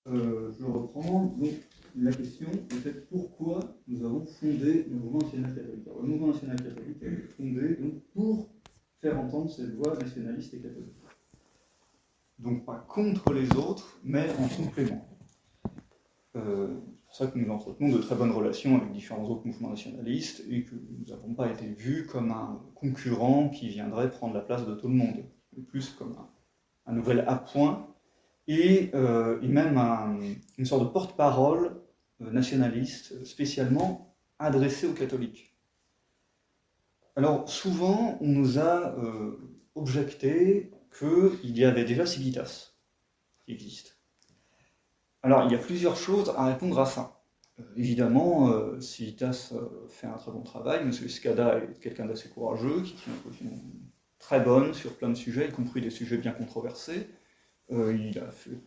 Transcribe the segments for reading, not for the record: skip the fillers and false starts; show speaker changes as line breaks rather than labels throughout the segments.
Je reprends donc la question, peut-être pourquoi nous avons fondé le mouvement national catholique. Alors, le mouvement national catholique a été fondé donc, pour faire entendre cette voix nationaliste et catholique. Donc pas contre les autres, mais en complément. C'est pour ça que nous entretenons de très bonnes relations avec différents autres mouvements nationalistes et que nous n'avons pas été vus comme un concurrent qui viendrait prendre la place de tout le monde, mais plus comme un nouvel appoint et même une sorte de porte-parole nationaliste spécialement adressé aux catholiques. Alors souvent, on nous a objecté qu'il y avait déjà Civitas qui existe. Alors il y a plusieurs choses à répondre à ça. Évidemment, Civitas fait un très bon travail, M. Scada est quelqu'un d'assez courageux, qui tient une position très bonne sur plein de sujets, y compris des sujets bien controversés. Il a fait...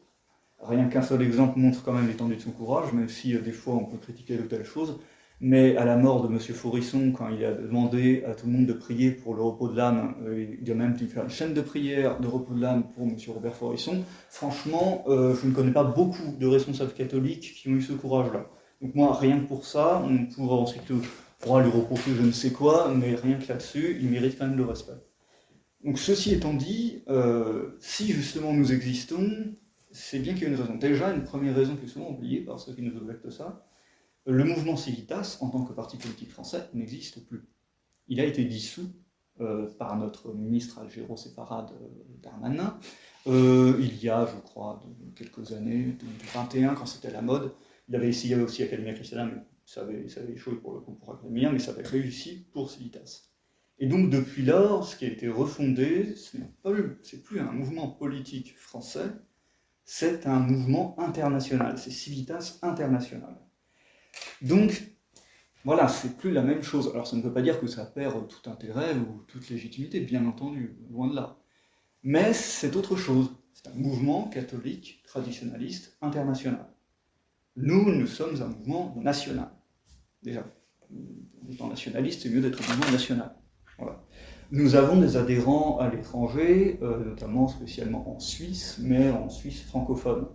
Rien qu'un seul exemple montre quand même l'étendue de son courage, même si des fois on peut critiquer de telles choses. Mais à la mort de M. Faurisson, quand il a demandé à tout le monde de prier pour le repos de l'âme, il a même pu faire une chaîne de prière de repos de l'âme pour M. Robert Faurisson, franchement, je ne connais pas beaucoup de responsables catholiques qui ont eu ce courage-là. Donc moi, rien que pour ça, on pourra ensuite lui reprocher je ne sais quoi, mais rien que là-dessus, il mérite quand même le respect. Donc ceci étant dit, si justement nous existons, c'est bien qu'il y ait une raison. Déjà, une première raison qui est souvent oubliée par ceux qui nous objectent ça, le mouvement Civitas, en tant que parti politique français, n'existe plus. Il a été dissous par notre ministre Algéro Séfarade Darmanin, il y a, je crois, quelques années, 2021, quand c'était la mode. Il avait essayé aussi Academia Christiana, mais ça avait échoué pour le coup pour Academia, mais ça avait réussi pour Civitas. Et donc depuis lors, ce qui a été refondé, c'est plus un mouvement politique français, c'est un mouvement international, c'est Civitas International. Donc, voilà, c'est plus la même chose. Alors ça ne veut pas dire que ça perd tout intérêt ou toute légitimité, bien entendu, loin de là. Mais c'est autre chose. C'est un mouvement catholique, traditionnaliste, international. Nous sommes un mouvement national. Déjà, étant nationaliste, c'est mieux d'être un mouvement national. Voilà. Nous avons des adhérents à l'étranger, notamment spécialement en Suisse, mais en Suisse francophone.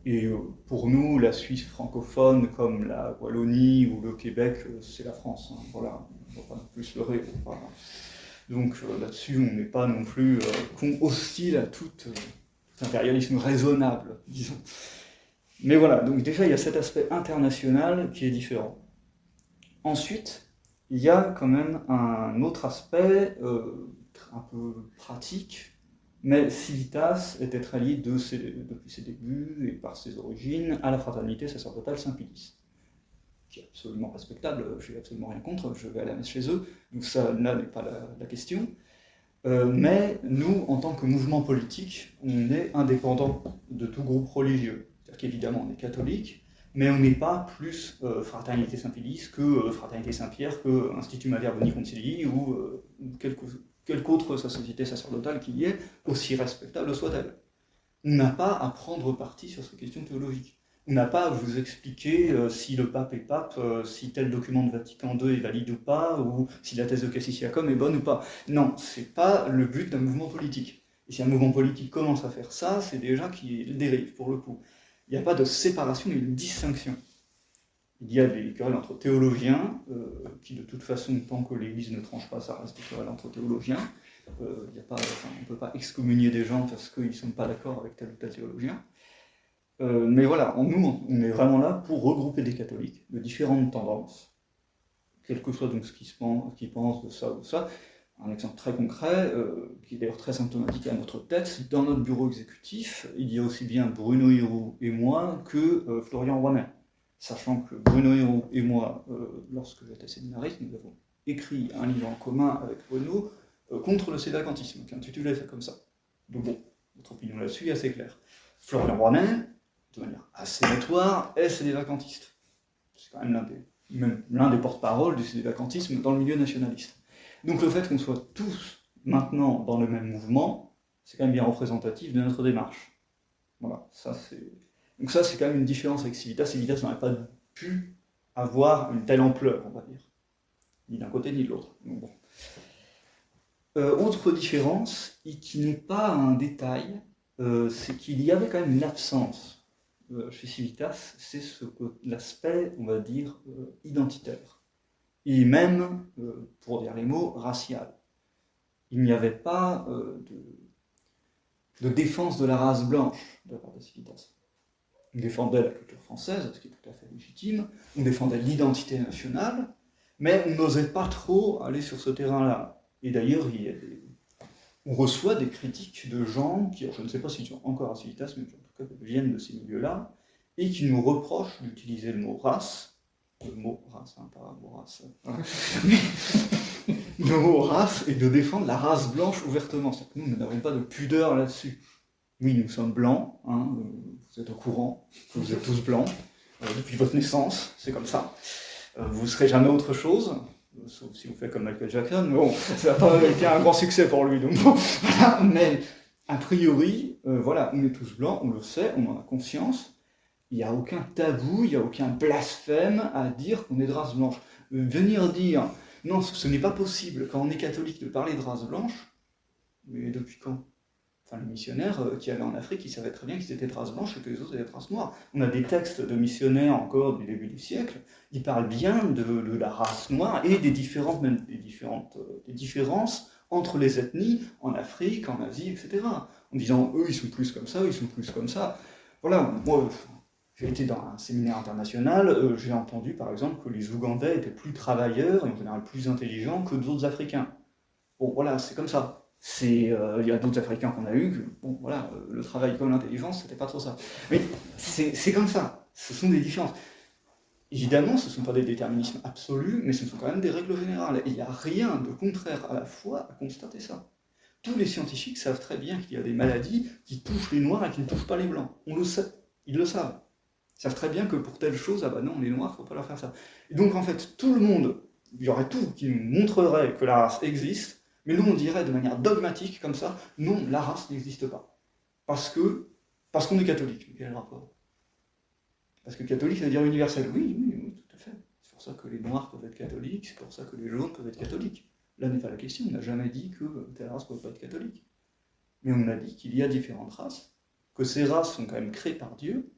Et pour nous, la Suisse francophone, comme la Wallonie ou le Québec, c'est la France. Hein. Voilà, on ne va pas non plus se leurrer. Voilà. Donc là-dessus, on n'est pas non plus hostile à tout impérialisme raisonnable, disons. Mais voilà, donc déjà, il y a cet aspect international qui est différent. Ensuite, il y a quand même un autre aspect un peu pratique, mais Civitas était très lié depuis ses débuts et par ses origines à la fraternité sacerdotale Saint-Pilice, qui est absolument respectable, je n'ai absolument rien contre, je vais à la messe chez eux, donc ça là n'est pas la question. Mais nous, en tant que mouvement politique, on est indépendant de tout groupe religieux. C'est-à-dire qu'évidemment, on est catholique, mais on n'est pas plus Fraternité Saint-Pilice que Fraternité Saint-Pierre, que Institut Mater Boni Concilii ou quelque autre société sacerdotale qui y est, aussi respectable soit-elle. On n'a pas à prendre parti sur ces questions théologiques. On n'a pas à vous expliquer si le pape est pape, si tel document de Vatican II est valide ou pas, ou si la thèse de Cassisiacum est bonne ou pas. Non, c'est pas le but d'un mouvement politique. Et si un mouvement politique commence à faire ça, c'est déjà qu'il dérive, pour le coup. Il n'y a pas de séparation et de distinction. Il y a des querelles entre théologiens, qui de toute façon, tant que l'Église ne tranche pas, ça reste des querelles entre théologiens. On ne peut pas excommunier des gens parce qu'ils ne sont pas d'accord avec tel ou tel théologien. Mais voilà, nous, on est vraiment là pour regrouper des catholiques de différentes tendances, quel que soit donc ce qu'ils pensent de ça ou de ça. Un exemple très concret, qui est d'ailleurs très symptomatique à notre texte, dans notre bureau exécutif, il y a aussi bien Bruno Héroux et moi que Florian Rouanet. Sachant que Bruno Héroux et moi, lorsque j'étais séminariste, nous avons écrit un livre en commun avec Bruno contre le sédacantisme, qui est intitulé ça comme ça. Donc bon, notre opinion là-dessus est assez claire. Florian Rouanet, de manière assez notoire, est sédévacantisme. C'est quand même l'un des porte-parole du sédévacantisme dans le milieu nationaliste. Donc le fait qu'on soit tous maintenant dans le même mouvement, c'est quand même bien représentatif de notre démarche. Voilà, donc ça c'est quand même une différence avec Civitas. Civitas n'aurait pas pu avoir une telle ampleur, on va dire. Ni d'un côté ni de l'autre. Donc bon. Autre différence, et qui n'est pas un détail, c'est qu'il y avait quand même une absence chez Civitas, c'est l'aspect, on va dire, identitaire. Et même, pour dire les mots, racial. Il n'y avait pas de défense de la race blanche de la part de Civitas. On défendait la culture française, ce qui est tout à fait légitime, on défendait l'identité nationale, mais on n'osait pas trop aller sur ce terrain-là. Et d'ailleurs, on reçoit des critiques de gens qui, je ne sais pas s'ils sont encore à Civitas, mais qui en tout cas viennent de ces milieux-là, et qui nous reprochent d'utiliser le mot race, pas le mot race, le mot race, et de défendre la race blanche ouvertement. C'est-à-dire que nous n'avons pas de pudeur là-dessus. Oui, nous sommes blancs, hein, vous êtes au courant que vous êtes tous blancs, depuis votre naissance, c'est comme ça. Vous ne serez jamais autre chose, sauf si vous faites comme Michael Jackson, mais bon, ça n'a pas été un grand succès pour lui, donc bon, voilà, mais a priori, voilà, on est tous blancs, on le sait, on en a conscience, il n'y a aucun tabou, il n'y a aucun blasphème à dire qu'on est de race blanche. Venir dire, non, ce n'est pas possible, quand on est catholique, de parler de race blanche, mais depuis quand ? Enfin, les missionnaires qui allaient en Afrique, ils savaient très bien qu'ils étaient de race blanche et que les autres étaient de race noire. On a des textes de missionnaires encore du début du siècle, ils parlent bien de la race noire et des différences entre les ethnies en Afrique, en Asie, etc. En disant, eux, ils sont plus comme ça, eux, ils sont plus comme ça. Voilà, moi, j'ai été dans un séminaire international, j'ai entendu par exemple que les Ougandais étaient plus travailleurs et en général plus intelligents que d'autres Africains. Bon, voilà, c'est comme ça. Il y a d'autres Africains qu'on a eu, bon voilà, le travail comme l'intelligence, c'était pas trop ça. Mais c'est comme ça, ce sont des différences. Évidemment, ce ne sont pas des déterminismes absolus, mais ce sont quand même des règles générales. Et il n'y a rien de contraire à la foi à constater ça. Tous les scientifiques savent très bien qu'il y a des maladies qui touchent les Noirs et qui ne touchent pas les Blancs. On le sait, ils le savent. Ils savent très bien que pour telle chose, ah bah non, les Noirs, il ne faut pas leur faire ça. Et donc en fait, tout le monde, il y aurait tout qui nous montrerait que la race existe, mais nous, on dirait de manière dogmatique, comme ça, non, la race n'existe pas. Parce qu'on est catholique. Mais quel est le rapport ? Parce que catholique, ça veut dire universel. Oui, tout à fait. C'est pour ça que les noirs peuvent être catholiques, c'est pour ça que les jaunes peuvent être catholiques. Là n'est pas la question, on n'a jamais dit que telle race ne peut pas être catholique. Mais on a dit qu'il y a différentes races, que ces races sont quand même créées par Dieu,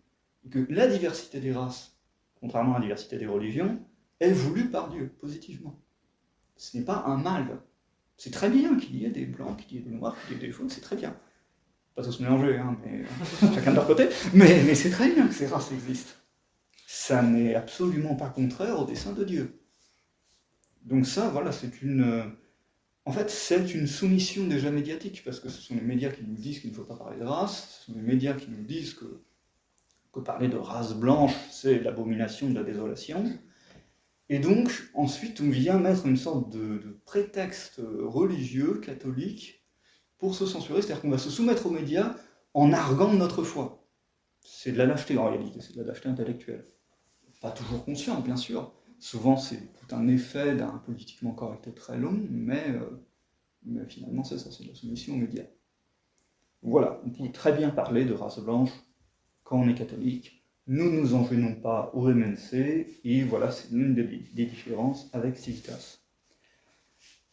et que la diversité des races, contrairement à la diversité des religions, est voulue par Dieu, positivement. Ce n'est pas un mal. C'est très bien qu'il y ait des blancs, qu'il y ait des noirs, qu'il y ait des jaunes, c'est très bien. Pas tous mélangés, hein, mais chacun de leur côté. Mais c'est très bien que ces races existent. Ça n'est absolument pas contraire au dessein de Dieu. Donc ça, voilà, en fait, c'est une soumission déjà médiatique, parce que ce sont les médias qui nous disent qu'il ne faut pas parler de race, ce sont les médias qui nous disent que parler de race blanche, c'est l'abomination de la désolation. Et donc, ensuite, on vient mettre une sorte de prétexte religieux, catholique, pour se censurer, c'est-à-dire qu'on va se soumettre aux médias en arguant de notre foi. C'est de la lâcheté en réalité, c'est de la lâcheté intellectuelle. Pas toujours conscient, bien sûr. Souvent, c'est tout un effet d'un politiquement correct très long, mais finalement, c'est ça, c'est de la soumission aux médias. Voilà, on peut très bien parler de race blanche quand on est catholique. Nous ne nous en gênons pas au MNC, et voilà, c'est l'une des différences avec Civitas.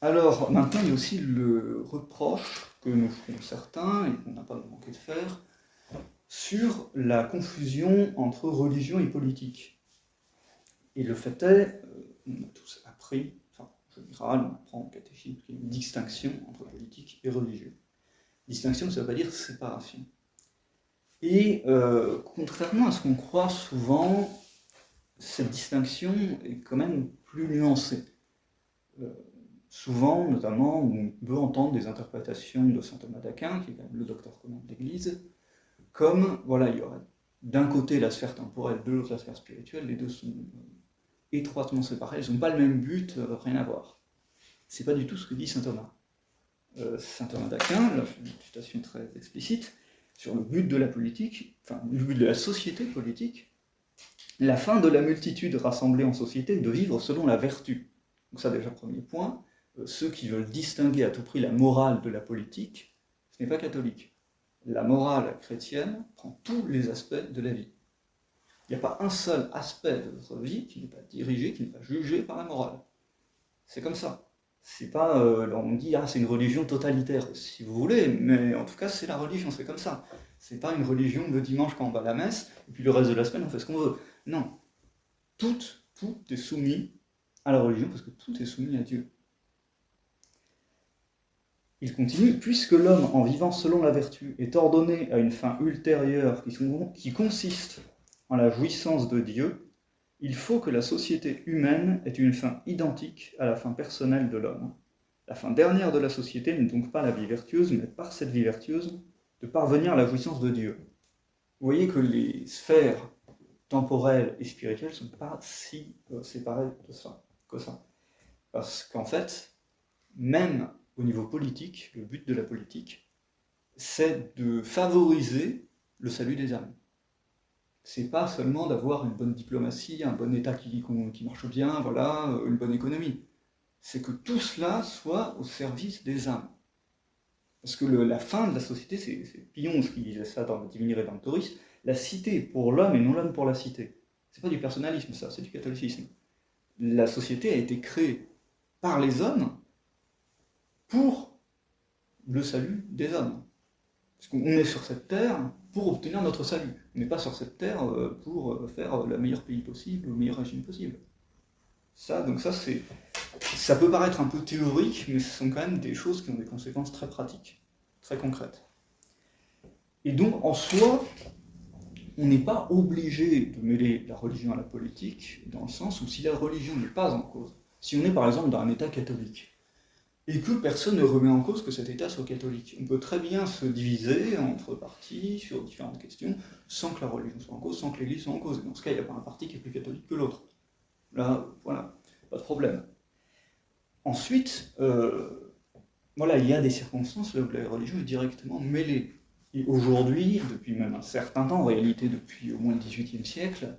Alors, maintenant, il y a aussi le reproche que nous ferons certains, et qu'on n'a pas manqué de faire, sur la confusion entre religion et politique. Et le fait est, on a tous appris, enfin, en général, on apprend en catéchisme qu'il y a une distinction entre politique et religieux. Distinction, ça ne veut pas dire séparation. Et contrairement à ce qu'on croit souvent, cette distinction est quand même plus nuancée. Souvent, notamment, on peut entendre des interprétations de saint Thomas d'Aquin, qui est quand même le docteur commun de l'Église, comme, voilà, il y aurait d'un côté la sphère temporelle, de l'autre la sphère spirituelle, les deux sont étroitement séparés, ils n'ont pas le même but, rien à voir. C'est pas du tout ce que dit saint Thomas. Saint Thomas d'Aquin, là, une citation très explicite, sur le but de la politique, enfin, le but de la société politique, la fin de la multitude rassemblée en société de vivre selon la vertu. Donc ça déjà, premier point, ceux qui veulent distinguer à tout prix la morale de la politique, ce n'est pas catholique. La morale chrétienne prend tous les aspects de la vie. Il n'y a pas un seul aspect de votre vie qui n'est pas dirigé, qui n'est pas jugé par la morale. C'est comme ça. C'est pas, on dit, c'est une religion totalitaire, si vous voulez, mais en tout cas, c'est la religion, c'est comme ça. C'est pas une religion le dimanche quand on va à la messe, et puis le reste de la semaine on fait ce qu'on veut. Non. Tout est soumis à la religion, parce que tout est soumis à Dieu. Il continue, puisque l'homme, en vivant selon la vertu, est ordonné à une fin ultérieure qui consiste en la jouissance de Dieu, il faut que la société humaine ait une fin identique à la fin personnelle de l'homme. La fin dernière de la société n'est donc pas la vie vertueuse, mais par cette vie vertueuse, de parvenir à la jouissance de Dieu. Vous voyez que les sphères temporelles et spirituelles ne sont pas si séparées de ça, que ça. Parce qu'en fait, même au niveau politique, le but de la politique, c'est de favoriser le salut des âmes. C'est pas seulement d'avoir une bonne diplomatie, un bon État qui marche bien, voilà, une bonne économie. C'est que tout cela soit au service des âmes. Parce que la fin de la société, c'est Pillon qui disait ça dans le Divini Redemptoris, la cité pour l'homme et non l'homme pour la cité. C'est pas du personnalisme ça, c'est du catholicisme. La société a été créée par les hommes pour le salut des hommes. Parce qu'on est sur cette terre pour obtenir notre salut. On n'est pas sur cette terre pour faire le meilleur pays possible, le meilleur régime possible. Ça peut paraître un peu théorique, mais ce sont quand même des choses qui ont des conséquences très pratiques, très concrètes. Et donc, en soi, on n'est pas obligé de mêler la religion à la politique, dans le sens où si la religion n'est pas en cause, si on est par exemple dans un État catholique, et que personne ne remet en cause que cet État soit catholique. On peut très bien se diviser entre partis sur différentes questions, sans que la religion soit en cause, sans que l'Église soit en cause. Et dans ce cas, il n'y a pas un parti qui est plus catholique que l'autre. Là, voilà, pas de problème. Ensuite, voilà, il y a des circonstances là où la religion est directement mêlée. Et aujourd'hui, depuis même un certain temps, en réalité depuis au moins le XVIIIe siècle,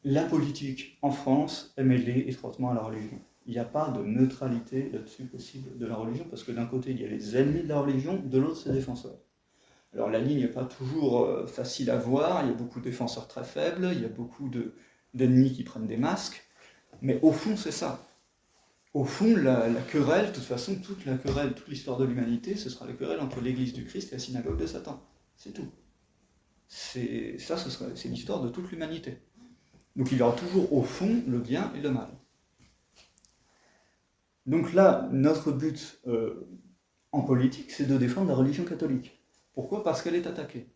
la politique en France est mêlée étroitement à la religion. Il n'y a pas de neutralité là-dessus possible de la religion, parce que d'un côté, il y a les ennemis de la religion, de l'autre, ses défenseurs. Alors la ligne n'est pas toujours facile à voir, il y a beaucoup de défenseurs très faibles, il y a beaucoup d'ennemis qui prennent des masques, mais au fond, c'est ça. Au fond, la querelle, de toute façon, toute la querelle, toute l'histoire de l'humanité, ce sera la querelle entre l'Église du Christ et la synagogue de Satan. C'est tout. C'est l'histoire de toute l'humanité. Donc il y aura toujours au fond le bien et le mal. Donc là, notre but en politique, c'est de défendre la religion catholique. Pourquoi ? Parce qu'elle est attaquée.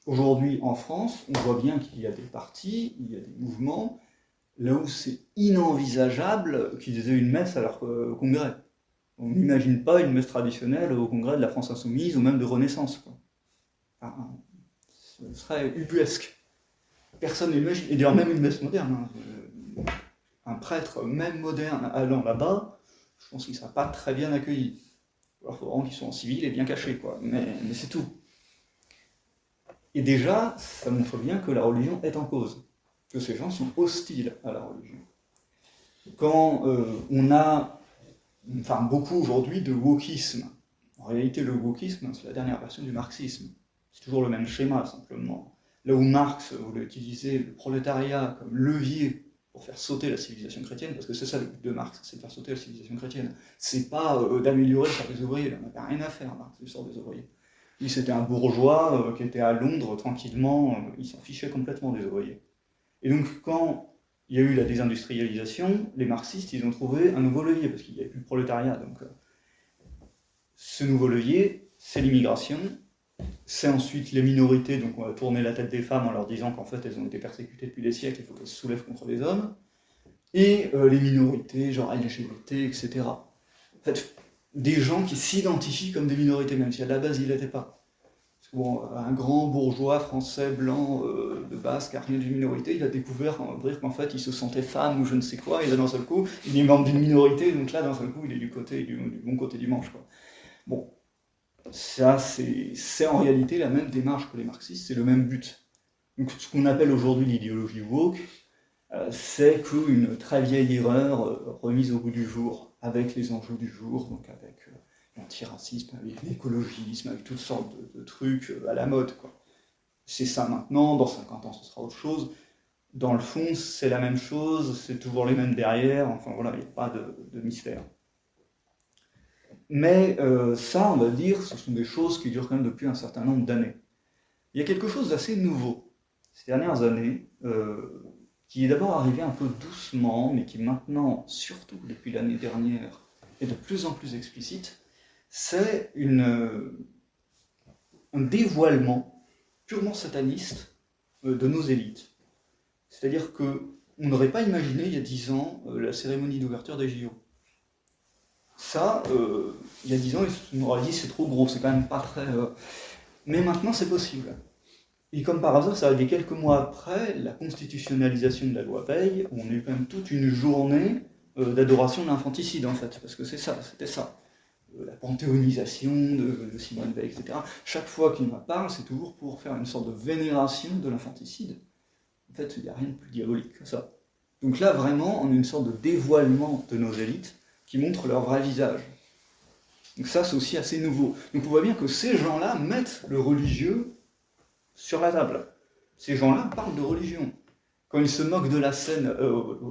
Aujourd'hui, en France, on voit bien qu'il y a des partis, il y a des mouvements, là où c'est inenvisageable qu'ils aient une messe à leur congrès. On n'imagine pas une messe traditionnelle au congrès de la France Insoumise ou même de Renaissance, quoi. Enfin, ce serait ubuesque. Personne n'imagine. Et d'ailleurs, même une messe moderne, un prêtre, même moderne, allant là-bas, je pense qu'il ne sera pas très bien accueilli. Alors, il faut vraiment qu'ils soient en civil et bien cachés, quoi. Mais c'est tout. Et déjà, ça montre bien que la religion est en cause, que ces gens sont hostiles à la religion. Quand on a, beaucoup aujourd'hui de wokisme, en réalité le wokisme, c'est la dernière version du marxisme. C'est toujours le même schéma, simplement. Là où Marx voulait utiliser le prolétariat comme levier pour faire sauter la civilisation chrétienne, parce que c'est ça le but de Marx, c'est de faire sauter la civilisation chrétienne. C'est pas d'améliorer le sort des ouvriers, il n'en a rien à faire, Marx, du sort des ouvriers. Lui, c'était un bourgeois qui était à Londres tranquillement, il s'en fichait complètement des ouvriers. Et donc, quand il y a eu la désindustrialisation, les marxistes, ils ont trouvé un nouveau levier, parce qu'il n'y avait plus le prolétariat. Donc, ce nouveau levier, c'est l'immigration, c'est ensuite les minorités, donc on va tourner la tête des femmes en leur disant qu'en fait elles ont été persécutées depuis des siècles, il faut qu'elles se soulèvent contre les hommes, et les minorités, genre LGBT, etc. En fait, des gens qui s'identifient comme des minorités, même si à la base ils ne l'étaient pas. Parce que, bon, un grand bourgeois français blanc de base qui n'a rien d'une minorité, il a découvert qu'en fait il se sentait femme ou je ne sais quoi, et là d'un seul coup il est membre d'une minorité, donc là d'un seul coup il est du bon côté du manche, quoi. Bon. Ça, c'est en réalité la même démarche que les marxistes, c'est le même but. Donc, ce qu'on appelle aujourd'hui l'idéologie woke, c'est qu'une très vieille erreur remise au goût du jour, avec les enjeux du jour, donc avec l'antiracisme, avec l'écologisme, avec toutes sortes de trucs à la mode, quoi. C'est ça maintenant, dans 50 ans ce sera autre chose. Dans le fond, c'est la même chose, c'est toujours les mêmes derrière, enfin voilà, il n'y a pas de mystère. Mais ça, on va dire, ce sont des choses qui durent quand même depuis un certain nombre d'années. Il y a quelque chose d'assez nouveau ces dernières années, qui est d'abord arrivé un peu doucement, mais qui maintenant, surtout depuis l'année dernière, est de plus en plus explicite, c'est un dévoilement purement sataniste de nos élites. C'est-à-dire qu'on n'aurait pas imaginé il y a 10 ans la cérémonie d'ouverture des JO. Ça, il y a 10 ans, on aurait dit c'est trop gros, c'est quand même pas très... Mais maintenant c'est possible. Et comme par hasard, ça arrivé quelques mois après la constitutionnalisation de la loi Veil, où on a eu quand même toute une journée d'adoration de l'infanticide en fait, parce que c'était ça. La panthéonisation de Simone Veil, etc. Chaque fois qu'il en parle, c'est toujours pour faire une sorte de vénération de l'infanticide. En fait, il n'y a rien de plus diabolique que ça. Donc là, vraiment, on a une sorte de dévoilement de nos élites qui montre leur vrai visage. Donc ça, c'est aussi assez nouveau. Donc on voit bien que ces gens-là mettent le religieux sur la table. Ces gens-là parlent de religion. Quand ils se moquent de la scène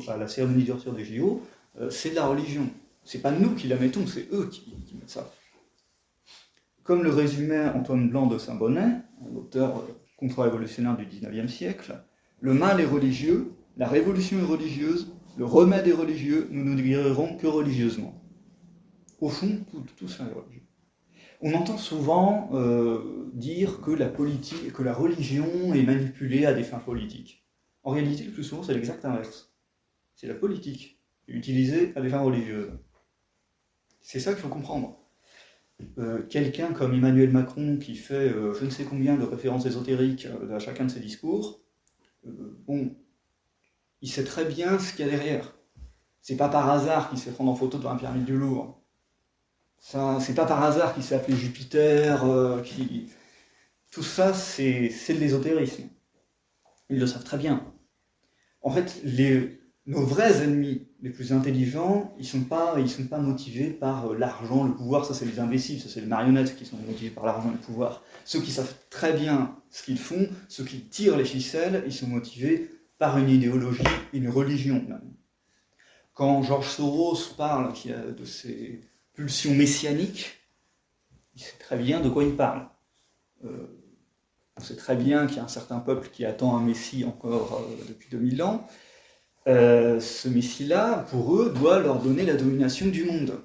à la cérémonie d'ouverture des JO, c'est de la religion. C'est pas nous qui la mettons, c'est eux qui mettent ça. Comme le résumait Antoine Blanc de Saint-Bonnet, un auteur contre-révolutionnaire du XIXe siècle, le mal est religieux, la révolution est religieuse, le remède est religieux, nous ne guérirons que religieusement. Au fond, tout ça est religieux. On entend souvent dire que la religion est manipulée à des fins politiques. En réalité, le plus souvent, c'est l'exact inverse. C'est la politique qui est utilisée à des fins religieuses. C'est ça qu'il faut comprendre. Quelqu'un comme Emmanuel Macron qui fait je ne sais combien de références ésotériques à chacun de ses discours, bon, il sait très bien ce qu'il y a derrière. C'est pas par hasard qu'il se fait prendre en photo devant la pyramide du Louvre. C'est pas par hasard qu'il s'est appelé Jupiter, tout ça, c'est de l'ésotérisme. Ils le savent très bien. En fait, nos vrais ennemis les plus intelligents, ils sont pas motivés par l'argent, le pouvoir, ça c'est les imbéciles, ça c'est les marionnettes qui sont motivés par l'argent et le pouvoir. Ceux qui savent très bien ce qu'ils font, ceux qui tirent les ficelles, ils sont motivés par une idéologie, une religion même. Quand George Soros parle de ses pulsions messianiques, il sait très bien de quoi il parle. On sait très bien qu'il y a un certain peuple qui attend un messie encore depuis 2000 ans. Ce messie-là, pour eux, doit leur donner la domination du monde.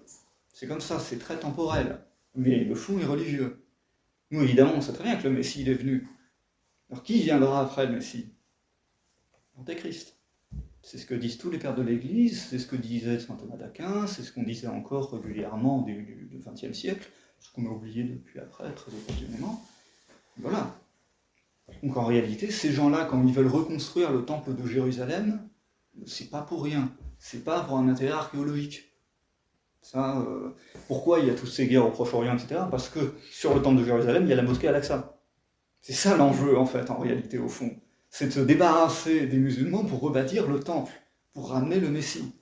C'est comme ça, c'est très temporel. Mais le fond est religieux. Nous, évidemment, on sait très bien que le messie il est venu. Alors qui viendra après le messie? L'Antéchrist. C'est ce que disent tous les pères de l'Église, c'est ce que disait saint Thomas d'Aquin, c'est ce qu'on disait encore régulièrement au début du XXe siècle, ce qu'on a oublié depuis après, très opportunément. Voilà. Donc en réalité, ces gens-là, quand ils veulent reconstruire le temple de Jérusalem, c'est pas pour rien, c'est pas pour un intérêt archéologique. Ça, pourquoi il y a toutes ces guerres au Proche-Orient, etc. Parce que sur le temple de Jérusalem, il y a la mosquée Al-Aqsa. C'est ça l'enjeu, en fait, en réalité, au fond. C'est de se débarrasser des musulmans pour rebâtir le temple, pour ramener le Messie.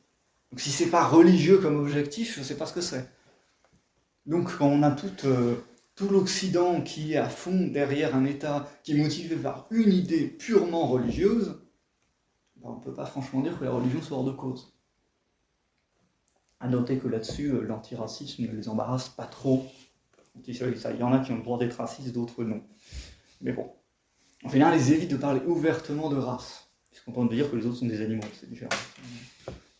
Donc si c'est pas religieux comme objectif, je sais pas ce que c'est. Donc quand on a tout l'Occident qui est à fond derrière un État qui est motivé par une idée purement religieuse, ben on ne peut pas franchement dire que la religion soit hors de cause. À noter que là-dessus, l'antiracisme ne les embarrasse pas trop. Il y en a qui ont le droit d'être racistes, d'autres non. Mais bon. En général, ils évitent de parler ouvertement de race. Ils se contentent de dire que les autres sont des animaux, c'est différent.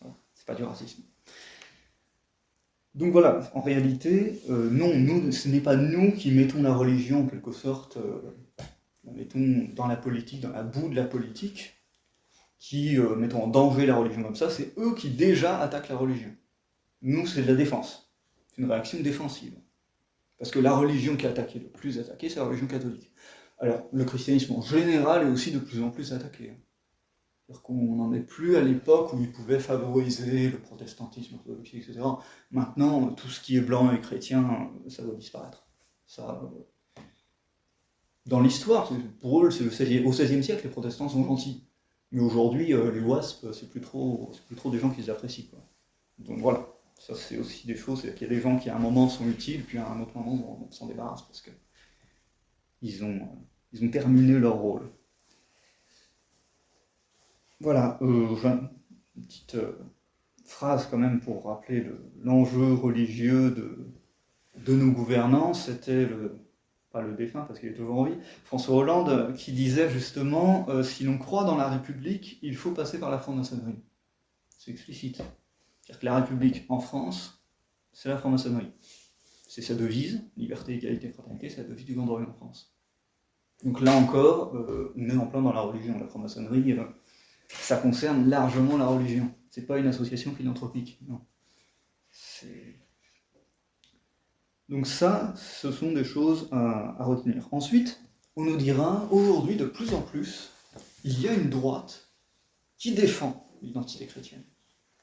Voilà. C'est pas du racisme. Donc voilà, en réalité, non, ce n'est pas nous qui mettons la religion, en quelque sorte, la mettons dans la politique, dans la boue de la politique, qui mettons en danger la religion comme ça, c'est eux qui déjà attaquent la religion. Nous, c'est de la défense. C'est une réaction défensive. Parce que la religion qui est le plus attaquée, c'est la religion catholique. Alors, le christianisme en général est aussi de plus en plus attaqué. C'est-à-dire qu'on n'en est plus à l'époque où il pouvait favoriser le protestantisme orthodoxe, etc. Maintenant, tout ce qui est blanc et chrétien, ça doit disparaître. Ça, dans l'histoire, pour eux, au XVIe siècle, les protestants sont gentils. Mais aujourd'hui, les WASP, c'est plus trop des gens qui les apprécient, quoi. Donc voilà, ça c'est aussi des choses, c'est qu'il y a des gens qui à un moment sont utiles, puis à un autre moment on s'en débarrasse parce que ils ont terminé leur rôle. Voilà, une petite phrase quand même pour rappeler l'enjeu religieux de nos gouvernants, c'était pas le défunt parce qu'il est toujours en vie, François Hollande, qui disait justement si l'on croit dans la République, il faut passer par la franc-maçonnerie. C'est explicite. C'est-à-dire que la République en France, c'est la franc-maçonnerie. C'est sa devise, liberté, égalité, fraternité, c'est la devise du Grand Orient en France. Donc là encore, on est en plein dans la religion. La franc-maçonnerie, ça concerne largement la religion. C'est pas une association philanthropique, non. Donc ça, ce sont des choses à retenir. Ensuite, on nous dira, aujourd'hui, de plus en plus, il y a une droite qui défend l'identité chrétienne,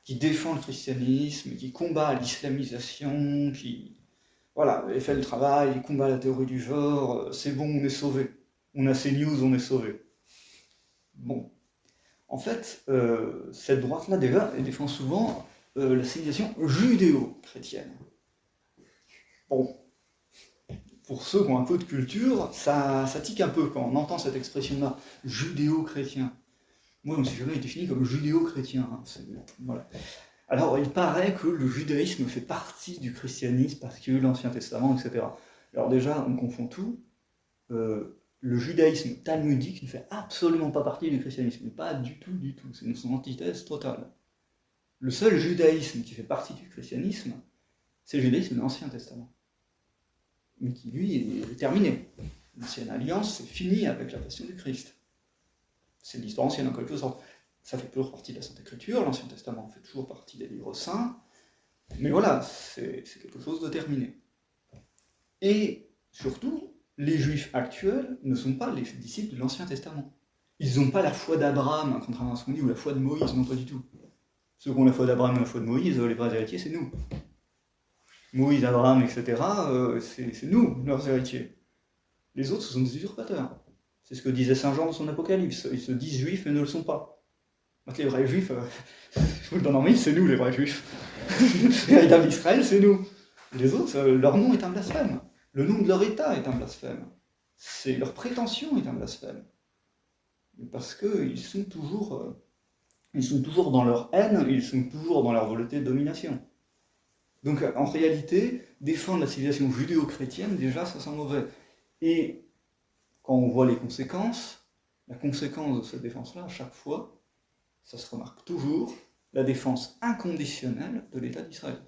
qui défend le christianisme, qui combat l'islamisation, qui fait le travail, qui combat la théorie du genre, c'est bon, on est sauvé. On a ces news, on est sauvé. Bon. En fait, cette droite-là, déjà, elle défend souvent la civilisation judéo-chrétienne. Bon. Pour ceux qui ont un peu de culture, ça tique un peu quand on entend cette expression-là, judéo-chrétien. Moi, je me suis jamais défini comme judéo-chrétien. Voilà. Alors, il paraît que le judaïsme fait partie du christianisme parce que l'Ancien Testament, etc. Alors déjà, on confond tout. Le judaïsme talmudique ne fait absolument pas partie du christianisme. Pas du tout, du tout. C'est son antithèse totale. Le seul judaïsme qui fait partie du christianisme, c'est le judaïsme de l'Ancien Testament. Mais qui, lui, est terminé. L'Ancienne Alliance, c'est fini avec la passion du Christ. C'est l'histoire ancienne en quelque sorte. Ça fait toujours partie de la Sainte Écriture, l'Ancien Testament fait toujours partie des livres saints, mais voilà, c'est quelque chose de terminé. Et surtout, les Juifs actuels ne sont pas les disciples de l'Ancien Testament. Ils n'ont pas la foi d'Abraham, contrairement à ce qu'on dit, ou la foi de Moïse, non pas du tout. Ceux qui ont la foi d'Abraham et la foi de Moïse, les vrais héritiers, c'est nous. Moïse, Abraham, etc., c'est nous, leurs héritiers. Les autres, ce sont des usurpateurs. C'est ce que disait Saint Jean dans son Apocalypse. Ils se disent juifs, mais ne le sont pas. Les vrais juifs, je vous le donne en mille, c'est nous les vrais juifs. Les États d'Israël, c'est nous. Les autres, leur nom est un blasphème. Le nom de leur État est un blasphème. Leur prétention est un blasphème. Parce qu'ils sont toujours dans leur haine, ils sont toujours dans leur volonté de domination. Donc en réalité, défendre la civilisation judéo-chrétienne, déjà, ça sent mauvais. Et quand on voit les conséquences, la conséquence de cette défense-là, à chaque fois, ça se remarque toujours, la défense inconditionnelle de l'État d'Israël.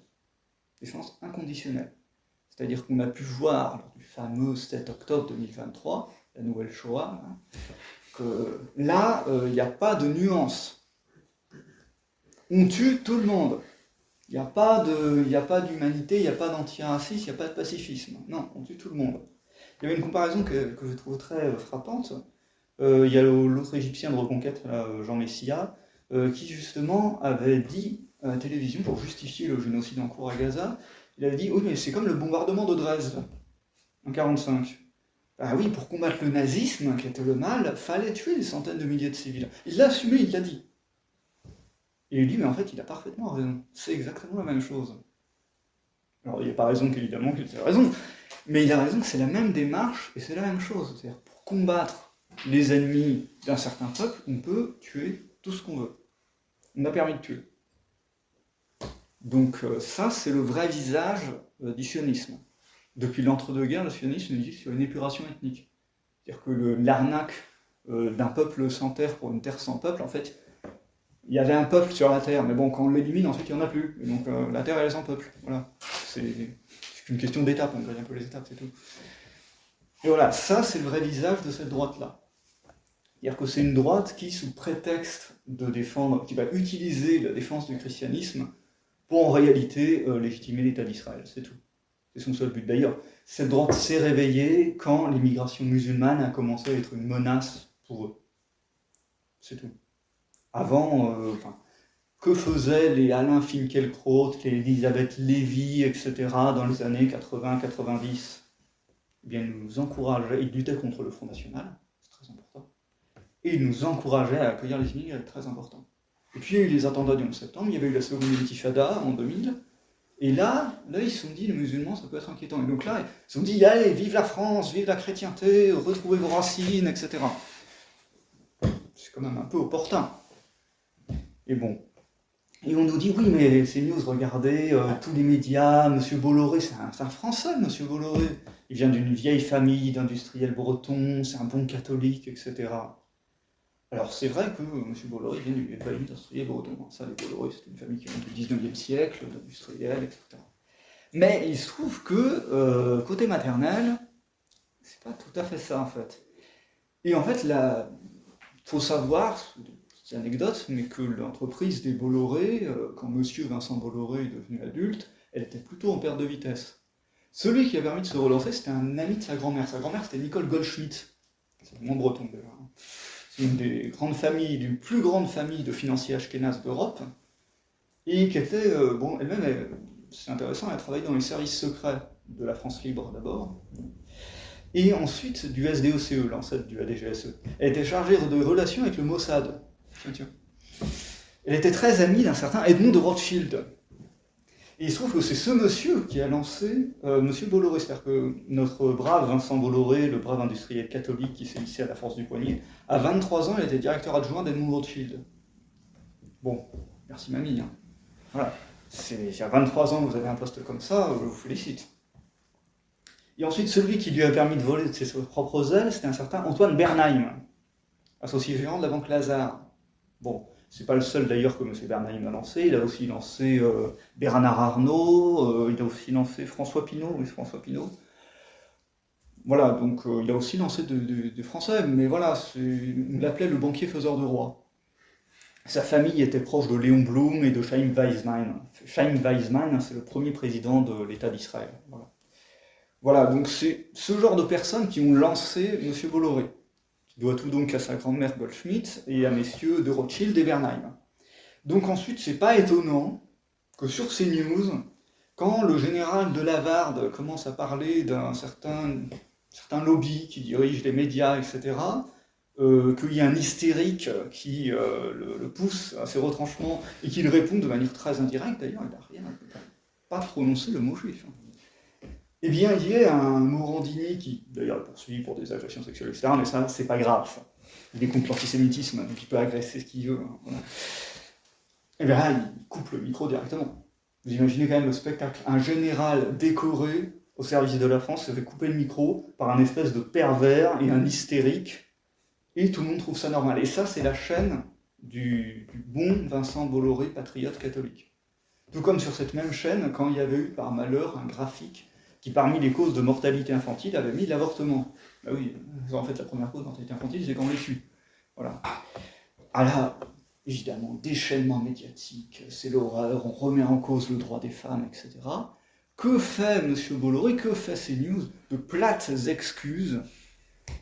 Défense inconditionnelle. C'est-à-dire qu'on a pu voir, lors du fameux 7 octobre 2023, la nouvelle Shoah, que là, il n'y a pas de nuance. On tue tout le monde. Il n'y a pas d'humanité, il n'y a pas d'antiracisme, il n'y a pas de pacifisme. Non, on tue tout le monde. Il y avait une comparaison que je trouve très frappante. Il y a l'autre Égyptien de Reconquête, Jean Messia, qui justement avait dit à la télévision, pour justifier le génocide en cours à Gaza, il avait dit « Oui, mais c'est comme le bombardement de Dresde, en 1945. » Ah oui, pour combattre le nazisme, qui était le mal, fallait tuer des centaines de milliers de civils. Il l'a assumé, il l'a dit. Et il dit « Mais en fait, il a parfaitement raison. C'est exactement la même chose. » Alors, il n'a pas raison qu'évidemment qu'il a raison, mais il a raison que c'est la même démarche et c'est la même chose. C'est-à-dire, pour combattre les ennemis d'un certain peuple, on peut tuer tout ce qu'on veut. On a permis de tuer. Donc ça, c'est le vrai visage du sionisme. Depuis l'entre-deux-guerres, le sionisme dit sur une épuration ethnique. C'est-à-dire que l'arnaque d'un peuple sans terre pour une terre sans peuple, en fait, il y avait un peuple sur la terre, mais bon, quand on l'élimine, ensuite il n'y en a plus. Et donc la terre, elle est sans peuple. Voilà. C'est qu'une question d'étapes, on gagne un peu les étapes, c'est tout. Et voilà, ça, c'est le vrai visage de cette droite-là. C'est-à-dire que c'est une droite qui, sous prétexte de défendre, qui va utiliser la défense du christianisme pour en réalité légitimer l'État d'Israël, c'est tout. C'est son seul but. D'ailleurs, cette droite s'est réveillée quand l'immigration musulmane a commencé à être une menace pour eux. C'est tout. Avant, que faisaient les Alain Finkielkraut, les Elisabeth Lévy, etc., dans les années 80-90 ? Eh bien, ils nous encourageaient, ils luttaient contre le Front National, c'est très important, et ils nous encourageaient à accueillir les immigrés, c'est très important. Et puis il y a eu les attentats du 11 septembre, il y avait eu la seconde intifada en 2000, et là ils se sont dit, les musulmans, ça peut être inquiétant. Et donc là, ils se sont dit, allez, vive la France, vive la chrétienté, retrouvez vos racines, etc. C'est quand même un peu opportun. Et bon, Et on nous dit, oui, mais CNews, regardez, tous les médias, M. Bolloré, c'est un Français, M. Bolloré. Il vient d'une vieille famille d'industriels bretons, c'est un bon catholique, etc. Alors c'est vrai que M. Bolloré vient d'une famille d'industriels bretons. Ça, les Bolloré, c'est une famille qui vient du 19e siècle, d'industriels, etc. Mais il se trouve que, côté maternel, c'est pas tout à fait ça, en fait. Et en fait, il faut savoir, c'est une anecdote, mais que l'entreprise des Bolloré, quand monsieur Vincent Bolloré est devenu adulte, elle était plutôt en perte de vitesse. Celui qui a permis de se relancer, c'était un ami de sa grand-mère. Sa grand-mère, c'était Nicole Goldschmidt. C'est mon breton, d'ailleurs. C'est une des grandes familles, d'une plus grande famille de financiers ashkénazes d'Europe, et qui était, bon, elle-même, c'est intéressant, elle a travaillé dans les services secrets de la France libre, d'abord, et ensuite du SDOCE, l'ancêtre du ADGSE. Elle était chargée de relations avec le Mossad. Tiens. Elle était très amie d'un certain Edmond de Rothschild. Et il se trouve que c'est ce monsieur qui a lancé Monsieur Bolloré. C'est-à-dire que notre brave Vincent Bolloré, le brave industriel catholique qui s'est hissé à la force du poignet, à 23 ans, il était directeur adjoint d'Edmond de Rothschild. Bon, merci mamie. Hein. Voilà. À 23 ans, vous avez un poste comme ça, je vous félicite. Et ensuite, celui qui lui a permis de voler de ses propres ailes, c'était un certain Antoine Bernheim, associé gérant de la Banque Lazare. Bon, c'est pas le seul d'ailleurs que M. Bernheim a lancé, il a aussi lancé Bernard Arnault, il a aussi lancé François Pinault, oui, François Pinault. Voilà, donc il a aussi lancé des Français, mais voilà, on l'appelait le banquier faiseur de rois. Sa famille était proche de Léon Blum et de Chaim Weizmann. Chaim Weizmann, c'est le premier président de l'État d'Israël. Voilà, donc c'est ce genre de personnes qui ont lancé M. Bolloré, qui doit tout donc à sa grand-mère Goldschmidt et à messieurs de Rothschild et Bernheim. Donc ensuite, c'est pas étonnant que sur CNews, quand le général de Lavarde commence à parler d'un certain lobby qui dirige les médias, etc., qu'il y a un hystérique qui le pousse à ses retranchements et qu'il répond de manière très indirecte, d'ailleurs, il n'a pas prononcé le mot juif. Eh bien, il y a un Morandini qui, d'ailleurs, est poursuivi pour des agressions sexuelles, etc., mais ça, c'est pas grave. Ça. Il est contre l'antisémitisme, donc il peut agresser ce qu'il veut. Hein, voilà. Et bien là, il coupe le micro directement. Vous imaginez quand même le spectacle. Un général décoré au service de la France se fait couper le micro par un espèce de pervers et un hystérique, et tout le monde trouve ça normal. Et ça, c'est la chaîne du bon Vincent Bolloré, patriote catholique. Tout comme sur cette même chaîne, quand il y avait eu par malheur un graphique qui, parmi les causes de mortalité infantile, avait mis l'avortement. Ben oui, en fait, la première cause de mortalité infantile, c'est quand on les tue. Voilà. Ah là, évidemment, déchaînement médiatique, c'est l'horreur, on remet en cause le droit des femmes, etc. Que fait M. Bolloré, que fait CNews? De plates excuses,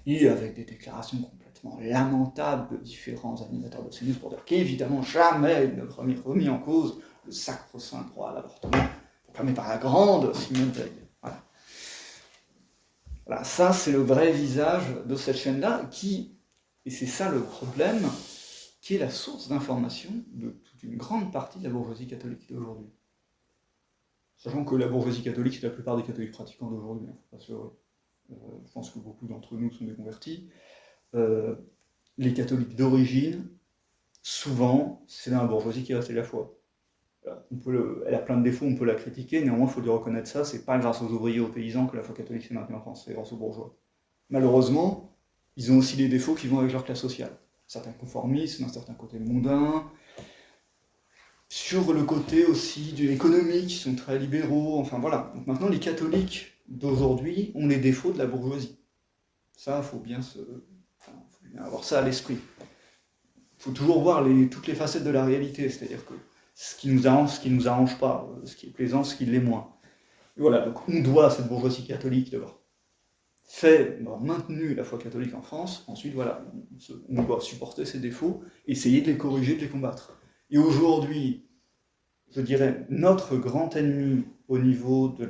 et avec des déclarations complètement lamentables de différents animateurs de CNews pour dire qu'évidemment, jamais il ne remis en cause le sacro-saint droit à l'avortement, proclamé par la grande Simone Veil. Voilà, ça c'est le vrai visage de cette chaîne-là, et c'est ça le problème, qui est la source d'information de toute une grande partie de la bourgeoisie catholique d'aujourd'hui. Sachant que la bourgeoisie catholique, c'est la plupart des catholiques pratiquants d'aujourd'hui, hein, faut pas se leurrer. Je pense que beaucoup d'entre nous sont des convertis. Les catholiques d'origine, souvent, c'est la bourgeoisie qui reste la foi. Elle a plein de défauts, on peut la critiquer, néanmoins il faut lui reconnaître ça, c'est pas grâce aux ouvriers, aux paysans que la foi catholique s'est maintenue en France, c'est grâce aux bourgeois. Malheureusement, ils ont aussi des défauts qui vont avec leur classe sociale. Certains conformismes, un certain côté mondain, sur le côté aussi économique, ils sont très libéraux, enfin voilà. Donc maintenant les catholiques d'aujourd'hui ont les défauts de la bourgeoisie. Ça, il faut bien avoir ça à l'esprit. Il faut toujours voir toutes les facettes de la réalité, c'est-à-dire que ce qui nous arrange pas, ce qui est plaisant, ce qui l'est moins. Et voilà, donc on doit à cette bourgeoisie catholique d'avoir maintenu la foi catholique en France, ensuite voilà, on doit supporter ses défauts, essayer de les corriger, de les combattre. Et aujourd'hui, je dirais, notre grand ennemi au niveau de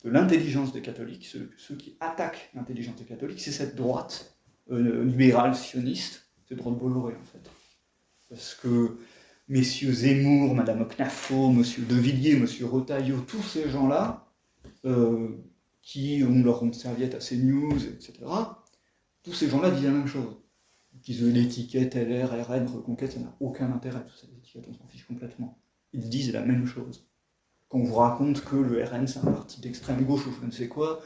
l'intelligence des catholiques, ceux qui attaquent l'intelligence des catholiques, c'est cette droite libérale, sioniste, c'est droite Bolloré en fait. Parce que messieurs Zemmour, madame Knafo, monsieur De Villiers, monsieur Retailleau, tous ces gens-là, qui ont leur ronde serviette à CNews, etc., tous ces gens-là disent la même chose. Qu'ils aient l'étiquette LR, RN, Reconquête, ça n'a aucun intérêt, toutes ces étiquettes, on s'en fiche complètement. ils disent la même chose. Quand on vous raconte que le RN c'est un parti d'extrême gauche ou je ne sais quoi,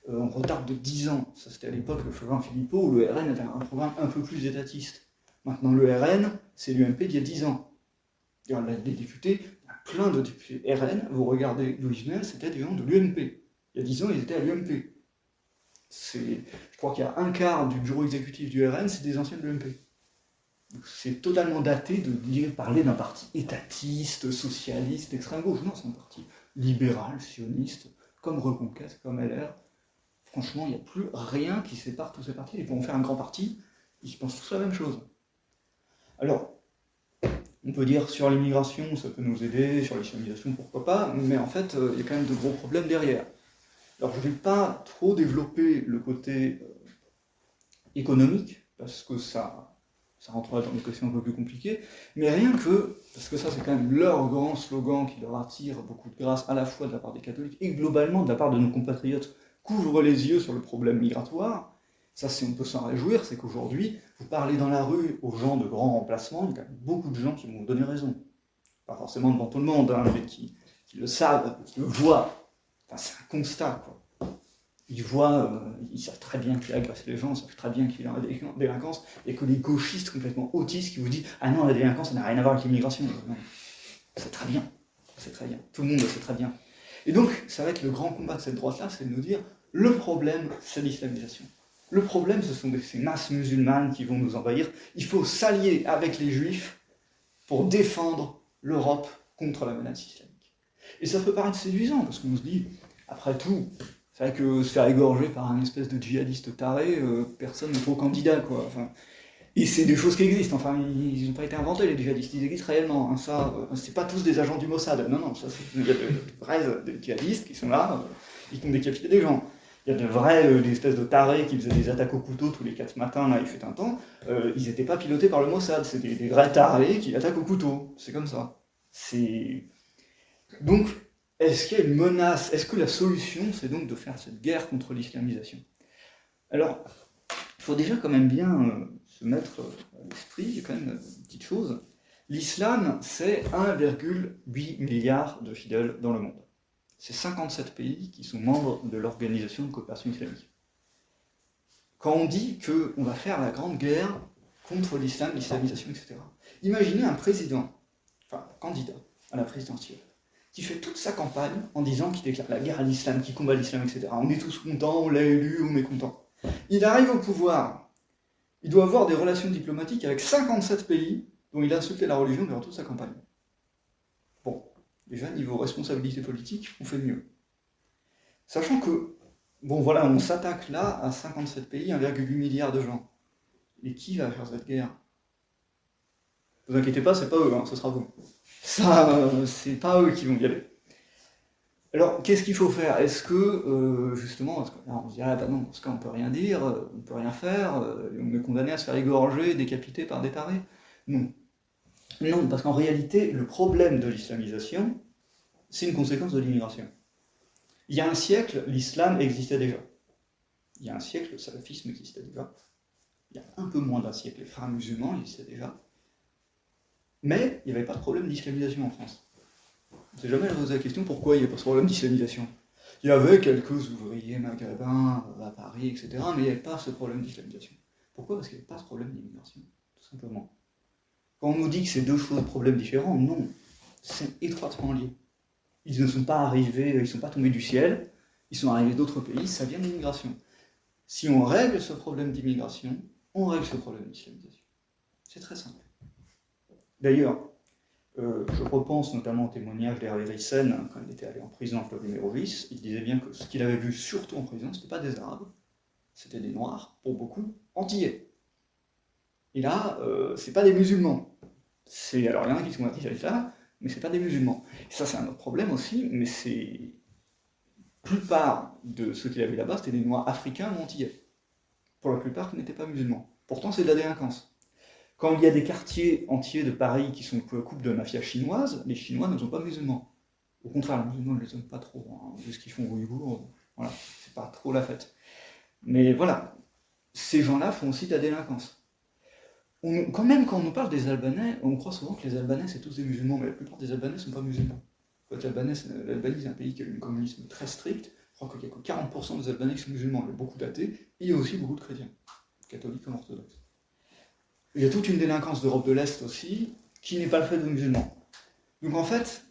on retarde de 10 ans. Ça c'était à l'époque le Florent Philippot, où le RN était un programme un peu plus étatiste. Maintenant le RN, c'est l'UMP d'il y a 10 ans. Les députés, plein de députés RN, vous regardez Louis Junel, c'était des gens de l'UMP. Il y a 10 ans, ils étaient à l'UMP. Je crois qu'il y a un quart du bureau exécutif du RN, c'est des anciens de l'UMP. C'est totalement daté de parler d'un parti étatiste, socialiste, extrême gauche. Non, c'est un parti libéral, sioniste, comme Reconquête, comme LR. Franchement, il n'y a plus rien qui sépare tous ces partis. Ils vont faire un grand parti, ils pensent tous la même chose. Alors, on peut dire sur l'immigration, ça peut nous aider, sur l'islamisation, pourquoi pas, mais en fait, il y a quand même de gros problèmes derrière. Alors, je ne vais pas trop développer le côté économique, parce que ça rentrera dans des questions un peu plus compliquées, mais rien que, parce que ça c'est quand même leur grand slogan qui leur attire beaucoup de grâce à la fois de la part des catholiques et globalement de la part de nos compatriotes, couvre les yeux sur le problème migratoire. Ça, si on peut s'en réjouir, c'est qu'aujourd'hui, vous parlez dans la rue aux gens de grands remplacements, il y a quand même beaucoup de gens qui vont vous donner raison. Pas forcément devant tout le monde, hein, mais qui le savent, qui le voient. Enfin, c'est un constat, quoi. Ils voient, ils savent très bien qu'il a agressé les gens, ils savent très bien qu'il est en délinquance, et que les gauchistes complètement autistes qui vous disent « Ah non, la délinquance, ça n'a rien à voir avec l'immigration ». C'est très bien, tout le monde le sait très bien. Et donc, ça va être le grand combat de cette droite-là, c'est de nous dire « Le problème, c'est l'islamisation. Le problème, ce sont ces masses musulmanes qui vont nous envahir. Il faut s'allier avec les juifs pour défendre l'Europe contre la menace islamique. » Et ça peut paraître séduisant, parce qu'on se dit « Après tout, c'est vrai que se faire égorger par un espèce de djihadiste taré, personne n'est trop candidat, quoi. » Enfin, et c'est des choses qui existent, enfin, ils n'ont pas été inventés, les djihadistes, ils existent réellement. Hein, ça, c'est pas tous des agents du Mossad, non, ça, il y a de vrais djihadistes qui sont là, ils ont décapité des gens. Il y a de vrais, des espèces de tarés qui faisaient des attaques au couteau tous les 4 matins, là, il fait un temps, ils n'étaient pas pilotés par le Mossad, c'est des vrais tarés qui attaquent au couteau, c'est comme ça. Donc, est-ce qu'il y a une menace? Est-ce que la solution, c'est donc de faire cette guerre contre l'islamisation? Alors, il faut déjà quand même bien se mettre à l'esprit, il y a quand même une petite chose. L'islam, c'est 1,8 milliard de fidèles dans le monde. C'est 57 pays qui sont membres de l'Organisation de coopération islamique. Quand on dit qu'on va faire la grande guerre contre l'islam, l'islamisation, etc., imaginez un président, enfin candidat à la présidentielle, qui fait toute sa campagne en disant qu'il déclare la guerre à l'islam, qu'il combat l'islam, etc. On est tous contents, on l'a élu, on est contents. Il arrive au pouvoir, il doit avoir des relations diplomatiques avec 57 pays dont il a insulté la religion durant toute sa campagne. Bon, déjà, niveau responsabilité politique, on fait mieux. Sachant que, bon voilà, on s'attaque là à 57 pays, 1,8 milliard de gens. Et qui va faire cette guerre? Ne vous inquiétez pas, c'est pas eux, hein, ce sera vous. Ça, c'est pas eux qui vont y aller. Alors, qu'est-ce qu'il faut faire? Est-ce que, justement, on se dirait, bah non, dans ce cas, on peut rien dire, on peut rien faire, on est condamné à se faire égorger, décapiter par des tarés? Non. Non, parce qu'en réalité, le problème de l'islamisation, c'est une conséquence de l'immigration. Il y a un siècle, l'islam existait déjà. Il y a un siècle, le salafisme existait déjà. Il y a un peu moins d'un siècle, les frères musulmans existaient déjà. Mais il n'y avait pas de problème d'islamisation en France. On ne s'est jamais posé la question pourquoi il n'y avait pas ce problème d'islamisation. Il y avait quelques ouvriers maghrébins à Paris, etc., mais il n'y avait pas ce problème d'islamisation. Pourquoi? Parce qu'il n'y avait pas ce problème d'immigration, tout simplement. Quand on nous dit que c'est deux choses, problèmes différents, non, c'est étroitement lié. Ils ne sont pas arrivés, ils ne sont pas tombés du ciel, ils sont arrivés d'autres pays, ça vient de l'immigration. Si on règle ce problème d'immigration, on règle ce problème d'islamisation. C'est très simple. D'ailleurs, je repense notamment au témoignage d'Hervé Rissen, quand il était allé en prison à Fleury-Mérogis, il disait bien que ce qu'il avait vu surtout en prison, ce n'était pas des Arabes, c'était des Noirs, pour beaucoup, antillais. Et là, c'est pas des musulmans. Alors il y en a qui sont attachés à l'islam, mais c'est pas des musulmans. Et ça, c'est un autre problème aussi, mais c'est... La plupart de ceux qu'il avait là-bas, c'était des Noirs africains ou antillais. Pour la plupart, qui n'étaient pas musulmans. Pourtant, c'est de la délinquance. Quand il y a des quartiers entiers de Paris qui sont coupe de mafia chinoise, les Chinois ne sont pas musulmans. Au contraire, les musulmans ne les aiment pas trop, hein, vu ce qu'ils font aux Ouïghours, voilà, c'est pas trop la fête. Mais voilà, ces gens-là font aussi de la délinquance. Quand même, quand on nous parle des Albanais, on croit souvent que les Albanais, c'est tous des musulmans, mais la plupart des Albanais ne sont pas musulmans. En fait, l'Albanie, c'est un pays qui a un communisme très strict. Je crois qu'il n'y a que 40% des Albanais qui sont musulmans, il y a beaucoup d'athées, et il y a aussi beaucoup de chrétiens, catholiques comme orthodoxes. Il y a toute une délinquance d'Europe de l'Est aussi, qui n'est pas le fait de musulmans. Donc en fait,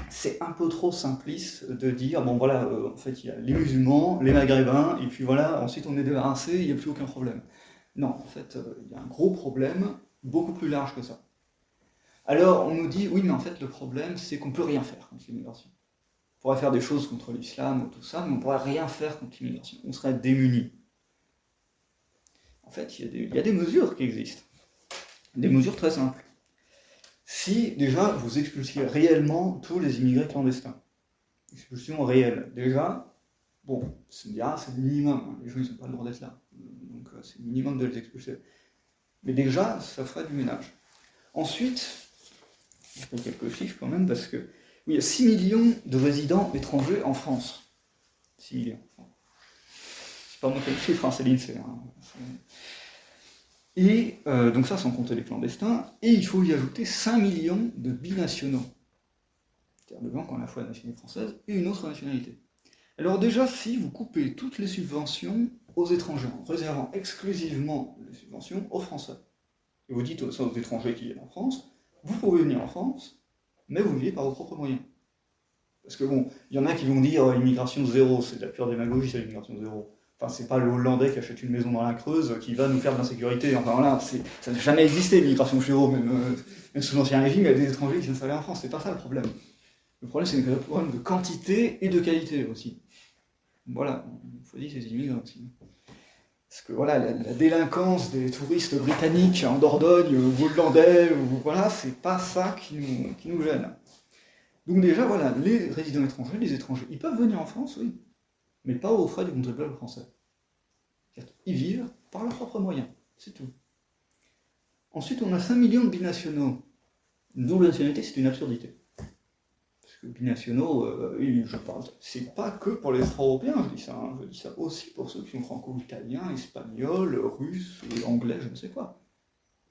c'est un peu trop simpliste de dire, bon voilà, en fait, il y a les musulmans, les maghrébins, et puis voilà, ensuite on est débarrassé, il n'y a plus aucun problème. Non, en fait, il y a un gros problème, beaucoup plus large que ça. Alors, on nous dit, oui, mais en fait, le problème, c'est qu'on ne peut rien faire contre l'immigration. On pourrait faire des choses contre l'islam ou tout ça, mais on ne pourrait rien faire contre l'immigration. On serait démunis. En fait, il y a des mesures qui existent. Des mesures très simples. Si, déjà, vous expulsiez réellement tous les immigrés clandestins, expulsion réelle, déjà, bon, c'est le minimum, hein. Les gens, ils n'ont pas le droit d'être là. Donc, c'est le minimum de les expulser. Mais déjà, ça ferait du ménage. Ensuite, je fais quelques chiffres quand même, parce que oui, il y a 6 millions de résidents étrangers en France. 6 millions. C'est pas moi qui ai le chiffre, hein, c'est l'INSEE. Hein. Et donc ça, sans compter les clandestins, et il faut y ajouter 5 millions de binationaux. C'est-à-dire de gens qui ont à la fois la nationalité française et une autre nationalité. Alors déjà, si vous coupez toutes les subventions aux étrangers, en réservant exclusivement les subventions aux Français, et vous dites ça aux étrangers qui viennent en France, vous pouvez venir en France, mais vous vivez par vos propres moyens. Parce que bon, il y en a qui vont dire immigration zéro, c'est de la pure démagogie, c'est l'immigration zéro. Enfin, c'est pas le Hollandais qui achète une maison dans la Creuse qui va nous faire de l'insécurité. Enfin voilà, ça n'a jamais existé l'immigration zéro, même sous l'Ancien Régime, il y a des étrangers qui s'installaient en France, c'est pas ça le problème. Le problème, c'est un problème de quantité et de qualité aussi. Voilà, il faut dire ces immigrants aussi. Parce que voilà, la délinquance des touristes britanniques en Dordogne, ou hollandais, ou voilà, c'est pas ça qui nous gêne. Donc déjà, voilà, les résidents étrangers, les étrangers, ils peuvent venir en France, oui, mais pas aux frais du contribuable français. Ils vivent par leurs propres moyens, c'est tout. Ensuite, on a 5 millions de binationaux. Une double nationalité, c'est une absurdité. Parce que binationaux, je parle, c'est pas que pour les extra-européens, je dis ça aussi pour ceux qui sont franco-italiens, espagnols, russes, anglais, je ne sais quoi.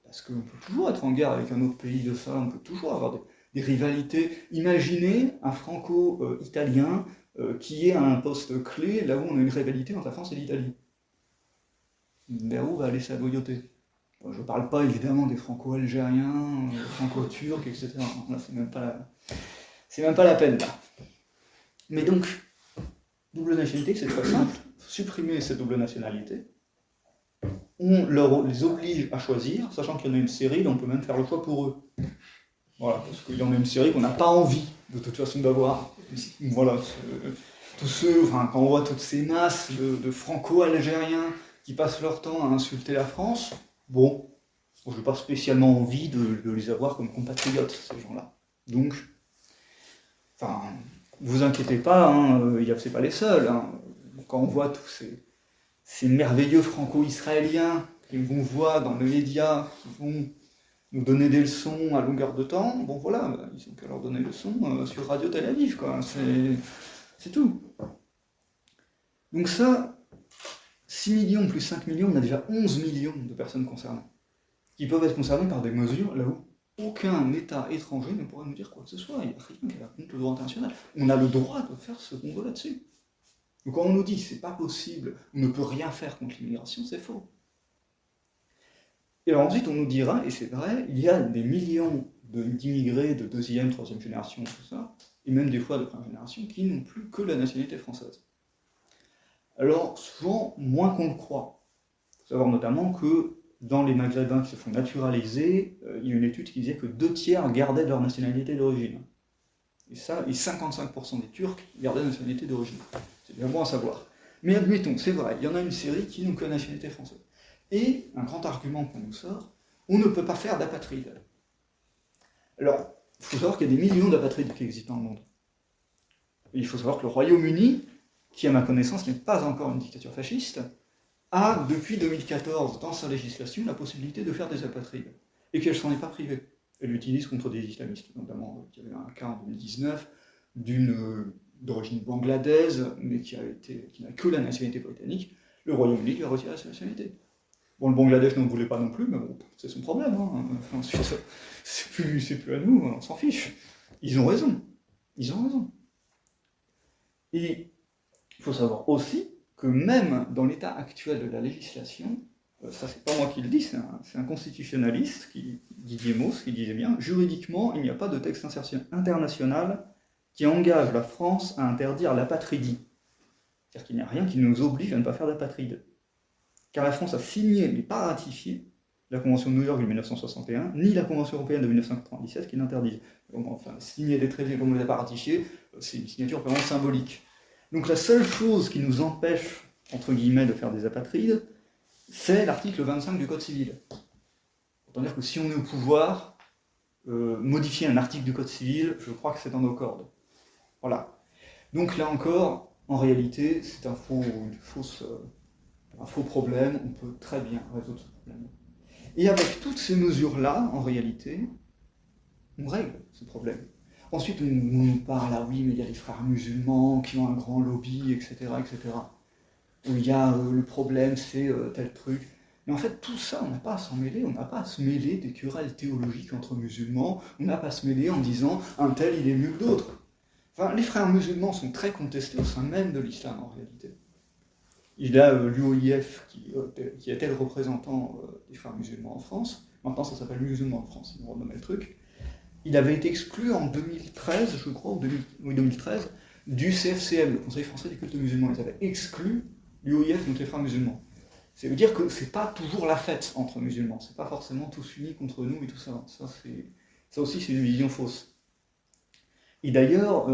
Parce qu'on peut toujours être en guerre avec un autre pays de ça, on peut toujours avoir des rivalités. Imaginez un franco-italien qui est à un poste clé, là où on a une rivalité entre la France et l'Italie. Vers où va aller sa loyauté? Je ne parle pas évidemment des franco-algériens, franco-turcs, etc. Là, c'est même pas la peine, là. Mais donc, double nationalité, c'est très simple. Supprimer cette double nationalité. On les oblige à choisir, sachant qu'il y en a une série, on peut même faire le choix pour eux. Voilà, parce qu'il y en a une série qu'on n'a pas envie, de toute façon, d'avoir. Voilà, tous ceux, enfin, quand on voit toutes ces masses de franco-algériens qui passent leur temps à insulter la France, bon, je n'ai pas spécialement envie de les avoir comme compatriotes, ces gens-là. Donc, enfin, vous inquiétez pas, hein, c'est pas les seuls. Hein. Quand on voit tous ces merveilleux franco-israéliens qu'on voit dans les médias, qui vont nous donner des leçons à longueur de temps, bon voilà, ils ont qu'à leur donner des leçons sur Radio Tel Aviv, quoi. C'est tout. Donc ça, 6 millions plus 5 millions, on a déjà 11 millions de personnes concernées, qui peuvent être concernées par des mesures là où aucun État étranger ne pourra nous dire quoi que ce soit, il n'y a rien qui va contre le droit international. On a le droit de faire ce qu'on veut là-dessus. Donc quand on nous dit c'est pas possible, on ne peut rien faire contre l'immigration, c'est faux. Et alors ensuite on nous dira, et c'est vrai, il y a des millions d'immigrés de deuxième, troisième génération, tout ça, et même des fois de première génération, qui n'ont plus que la nationalité française. Alors souvent, moins qu'on le croit. Il faut savoir notamment que dans les Maghrébins qui se font naturaliser, il y a une étude qui disait que 2/3 gardaient leur nationalité d'origine. Et 55% des Turcs gardaient la nationalité d'origine. C'est bien bon à savoir. Mais admettons, c'est vrai, il y en a une série qui n'ont que la nationalité française. Et un grand argument qu'on nous sort, on ne peut pas faire d'apatride. Alors, il faut savoir qu'il y a des millions d'apatrides qui existent dans le monde. Et il faut savoir que le Royaume-Uni, qui à ma connaissance n'est pas encore une dictature fasciste, a depuis 2014 dans sa législation la possibilité de faire des apatrides. Et qu'elle ne s'en est pas privée. Elle l'utilise contre des islamistes, notamment. Il y avait un cas en 2019 d'origine bangladaise, mais qui n'a que la nationalité britannique. Le Royaume-Uni lui a retiré sa nationalité. Bon, le Bangladesh n'en voulait pas non plus, mais bon, c'est son problème. Hein. Enfin, ensuite, c'est plus à nous, on s'en fiche. Ils ont raison. Ils ont raison. Et il faut savoir aussi que même dans l'état actuel de la législation, ça c'est pas moi qui le dis, c'est un constitutionnaliste, Didier Mauss, qui disait bien, juridiquement, il n'y a pas de texte international qui engage la France à interdire l'apatridie. C'est-à-dire qu'il n'y a rien qui nous oblige à ne pas faire d'apatride. Car la France a signé, mais pas ratifié, la Convention de New York de 1961, ni la Convention européenne de 1997 qui l'interdisent. Enfin, signer des traités comme on ne les a pas ratifiés, c'est une signature vraiment symbolique. Donc la seule chose qui nous empêche, entre guillemets, de faire des apatrides, c'est l'article 25 du Code civil. Autant dire que si on est au pouvoir, modifier un article du Code civil, je crois que c'est dans nos cordes. Voilà. Donc là encore, en réalité, c'est un faux problème, on peut très bien résoudre ce problème. Et avec toutes ces mesures-là, en réalité, on règle ce problème. Ensuite, on nous parle, ah oui, mais il y a les frères musulmans qui ont un grand lobby, etc., etc. Où il y a le problème, c'est tel truc. Mais en fait, tout ça, on n'a pas à s'en mêler, on n'a pas à se mêler des querelles théologiques entre musulmans, on n'a pas à se mêler en disant, un tel, il est mieux que d'autres. Enfin, les frères musulmans sont très contestés au sein même de l'islam, en réalité. Il y a l'UOIF qui était le représentant des frères musulmans en France. Maintenant, ça s'appelle Musulmans en France, ils ont renommé le truc. Il avait été exclu en 2013, je crois, ou 2013, du CFCM, le Conseil français des cultes musulmans. Ils avaient exclu l'UOIF, donc les frères musulmans. Ça veut dire que c'est pas toujours la fête entre musulmans, c'est pas forcément tous unis contre nous et tout ça. Ça aussi, c'est une vision fausse. Et d'ailleurs,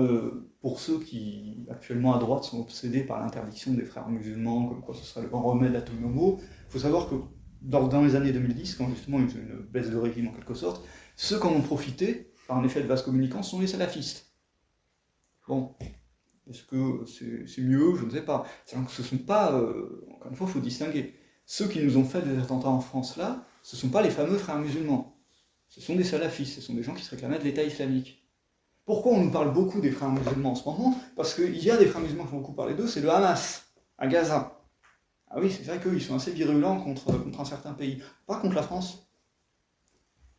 pour ceux qui, actuellement à droite, sont obsédés par l'interdiction des frères musulmans, comme quoi ce serait le grand remède à tout nos maux, il faut savoir que dans les années 2010, quand justement il y a eu une baisse de régime en quelque sorte, ceux qui en ont profité, par un effet de vase communicant, sont les salafistes. Bon, est-ce que c'est mieux? Je ne sais pas. Ce ne sont pas, encore une fois, il faut distinguer. Ceux qui nous ont fait des attentats en France là, ce ne sont pas les fameux frères musulmans. Ce sont des salafistes, ce sont des gens qui se réclamaient de l'État islamique. Pourquoi on nous parle beaucoup des frères musulmans en ce moment? Parce qu'il y a des frères musulmans qui vont beaucoup parler d'eux, c'est le Hamas, à Gaza. Ah oui, c'est vrai qu'eux, ils sont assez virulents contre un certain pays, pas contre la France.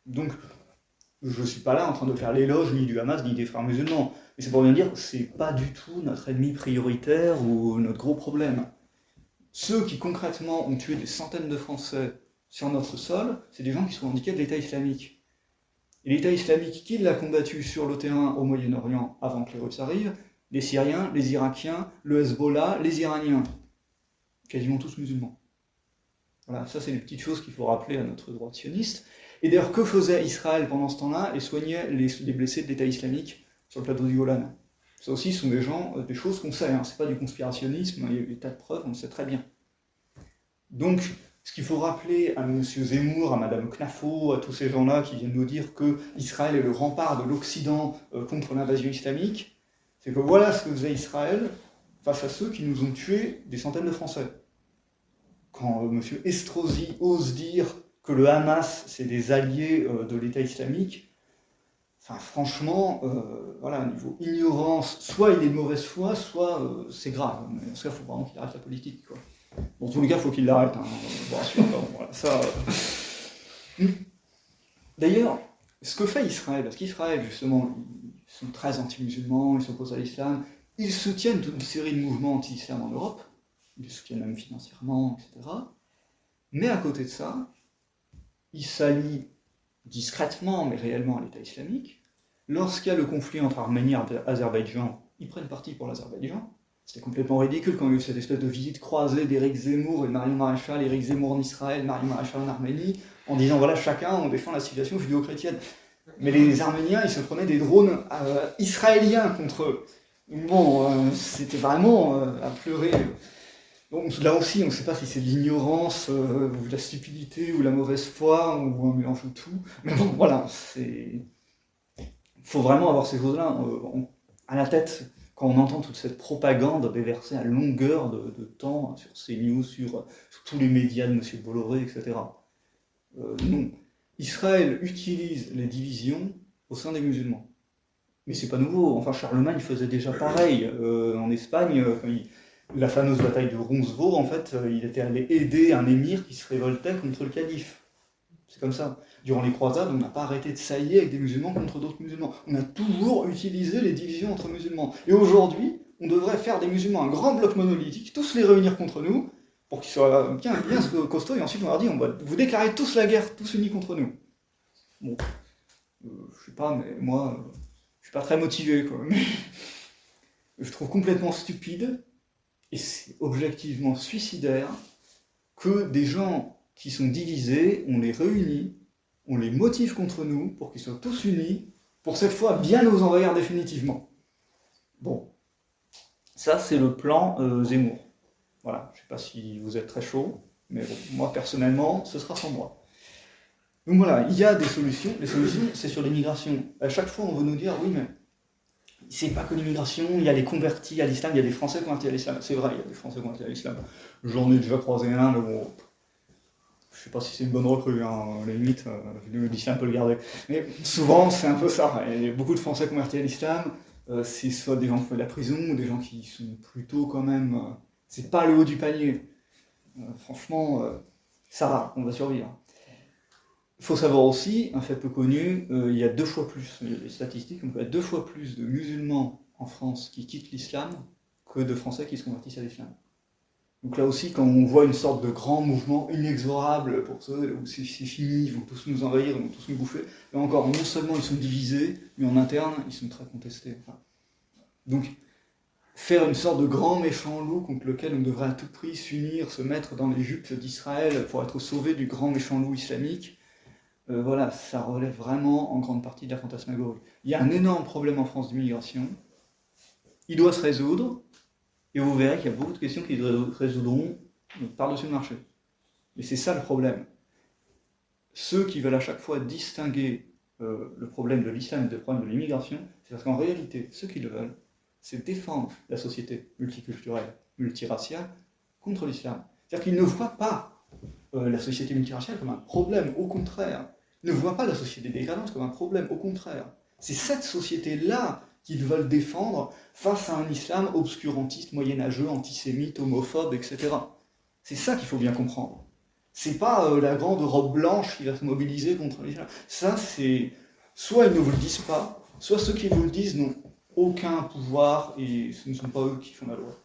Donc, je ne suis pas là en train de faire l'éloge ni du Hamas ni des frères musulmans. Mais c'est pour bien dire, c'est pas du tout notre ennemi prioritaire ou notre gros problème. Ceux qui concrètement ont tué des centaines de Français sur notre sol, c'est des gens qui sont indiqués de l'État islamique. Et l'État islamique, qui l'a combattu sur le terrain au Moyen-Orient avant que les Russes arrivent? Les Syriens, les Irakiens, le Hezbollah, les Iraniens. Quasiment tous musulmans. Voilà, ça c'est les petites choses qu'il faut rappeler à notre droite sioniste. Et d'ailleurs, que faisait Israël pendant ce temps-là? Il soignait les blessés de l'État islamique sur le plateau du Golan. Ça aussi, ce sont des choses qu'on sait, hein. C'est pas du conspirationnisme, il y a des tas de preuves, on le sait très bien. Donc, ce qu'il faut rappeler à M. Zemmour, à Mme Knafo, à tous ces gens-là qui viennent nous dire que Israël est le rempart de l'Occident contre l'invasion islamique, c'est que voilà ce que faisait Israël face à ceux qui nous ont tué des centaines de Français. Quand M. Estrosi ose dire que le Hamas, c'est des alliés de l'État islamique, enfin franchement, voilà, niveau ignorance, soit il est de mauvaise foi, soit c'est grave. Mais en tout cas, il faut vraiment qu'il arrête la politique, quoi. Dans tous les cas, il faut qu'il l'arrête. Hein. Bon, voilà, ça. D'ailleurs, ce que fait Israël, parce qu'Israël, justement, ils sont très anti-musulmans, ils s'opposent à l'islam, ils soutiennent toute une série de mouvements anti-islam en Europe, ils les soutiennent même financièrement, etc. Mais à côté de ça, ils s'allient discrètement, mais réellement à l'État islamique. Lorsqu'il y a le conflit entre Arménie et Azerbaïdjan, ils prennent parti pour l'Azerbaïdjan. C'était complètement ridicule quand il y a eu cette espèce de visite croisée d'Éric Zemmour et Marion Maréchal, Éric Zemmour en Israël, Marion Maréchal en Arménie, en disant voilà, chacun, on défend la civilisation judéo-chrétienne. Mais les Arméniens, ils se prenaient des drones israéliens contre eux. Bon, c'était vraiment à pleurer. Donc là aussi, on ne sait pas si c'est de l'ignorance, ou de la stupidité, ou la mauvaise foi, ou un mélange de tout. Mais bon, voilà, il faut vraiment avoir ces choses-là à la tête. Quand on entend toute cette propagande déversée à longueur de temps sur CNews, sur tous les médias de M. Bolloré, etc. Non. Israël utilise les divisions au sein des musulmans. Mais c'est pas nouveau. Enfin, Charlemagne faisait déjà pareil. En Espagne, La fameuse bataille de Roncevaux, en fait, il était allé aider un émir qui se révoltait contre le calife. C'est comme ça. Durant les croisades, on n'a pas arrêté de s'allier avec des musulmans contre d'autres musulmans. On a toujours utilisé les divisions entre musulmans. Et aujourd'hui, on devrait faire des musulmans un grand bloc monolithique, tous les réunir contre nous, pour qu'ils soient bien costauds, et ensuite on leur dit, on va vous déclarer tous la guerre, tous unis contre nous. Bon, je sais pas, mais moi, je suis pas très motivé, quoi. Mais je trouve complètement stupide, et c'est objectivement suicidaire, que des gens qui sont divisés, on les réunit, on les motive contre nous, pour qu'ils soient tous unis, pour cette fois bien nous envahir définitivement. Bon, ça c'est le plan Zemmour. Voilà, je ne sais pas si vous êtes très chaud, mais bon, moi personnellement, ce sera sans moi. Donc voilà, il y a des solutions. Les solutions, c'est sur l'immigration. À chaque fois, on veut nous dire, oui, mais c'est pas que l'immigration, il y a les convertis à l'islam, il y a des Français convertis à l'islam. C'est vrai, il y a des Français convertis à l'islam. J'en ai déjà croisé un, mais bon, je sais pas si c'est une bonne recrue, hein, à la limite, l'islam peut le garder. Mais souvent, c'est un peu ça. Il y a beaucoup de Français convertis à l'islam, c'est soit des gens qui font de la prison, ou des gens qui sont plutôt quand même... c'est pas le haut du panier. Franchement, ça va, on va survivre. Il faut savoir aussi, un fait peu connu, il y a 2 fois plus, les statistiques, il y a 2 fois plus de musulmans en France qui quittent l'islam que de Français qui se convertissent à l'islam. Donc là aussi, quand on voit une sorte de grand mouvement inexorable pour ceux où c'est fini, ils vont tous nous envahir, ils vont tous nous bouffer, et encore, non seulement ils sont divisés, mais en interne, ils sont très contestés. Enfin, donc, faire une sorte de grand méchant loup contre lequel on devrait à tout prix s'unir, se mettre dans les jupes d'Israël pour être sauvé du grand méchant loup islamique, voilà, ça relève vraiment en grande partie de la fantasmagorie. Il y a un énorme problème en France d'immigration, il doit se résoudre, et vous verrez qu'il y a beaucoup de questions qui se résoudront par-dessus le marché. Et c'est ça le problème. Ceux qui veulent à chaque fois distinguer le problème de l'islam et le problème de l'immigration, c'est parce qu'en réalité, ceux qui le veulent, c'est défendre la société multiculturelle, multiraciale, contre l'islam. C'est-à-dire qu'ils ne voient pas la société multiraciale comme un problème, au contraire. Ils ne voient pas la société décadente comme un problème, au contraire. C'est cette société-là qu'ils veulent défendre face à un islam obscurantiste, moyenâgeux, antisémite, homophobe, etc. C'est ça qu'il faut bien comprendre. C'est pas la grande robe blanche qui va se mobiliser contre l'islam. Ça, c'est... Soit ils ne vous le disent pas, soit ceux qui vous le disent n'ont aucun pouvoir et ce ne sont pas eux qui font la loi.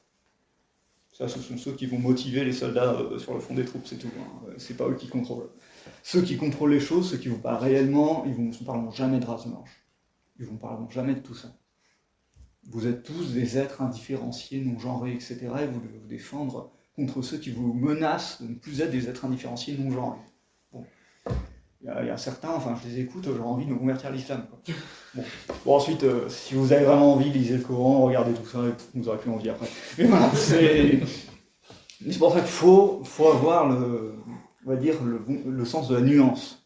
Ça, ce sont ceux qui vont motiver les soldats sur le front des troupes, c'est tout. Hein. C'est pas eux qui contrôlent. Ceux qui contrôlent les choses, ceux qui vous parlent réellement, ils ne parleront jamais de race blanche. Ils ne parleront jamais de tout ça. Vous êtes tous des êtres indifférenciés, non-genrés, etc. Et vous devez vous défendre contre ceux qui vous menacent de ne plus être des êtres indifférenciés, non-genrés. Bon. Il y a certains, enfin je les écoute, j'ai envie de me convertir à l'islam. Bon, ensuite, si vous avez vraiment envie, lisez le Coran, regardez tout ça, et vous aurez plus envie après. Mais voilà, c'est pour ça qu'il faut avoir on va dire, le sens de la nuance.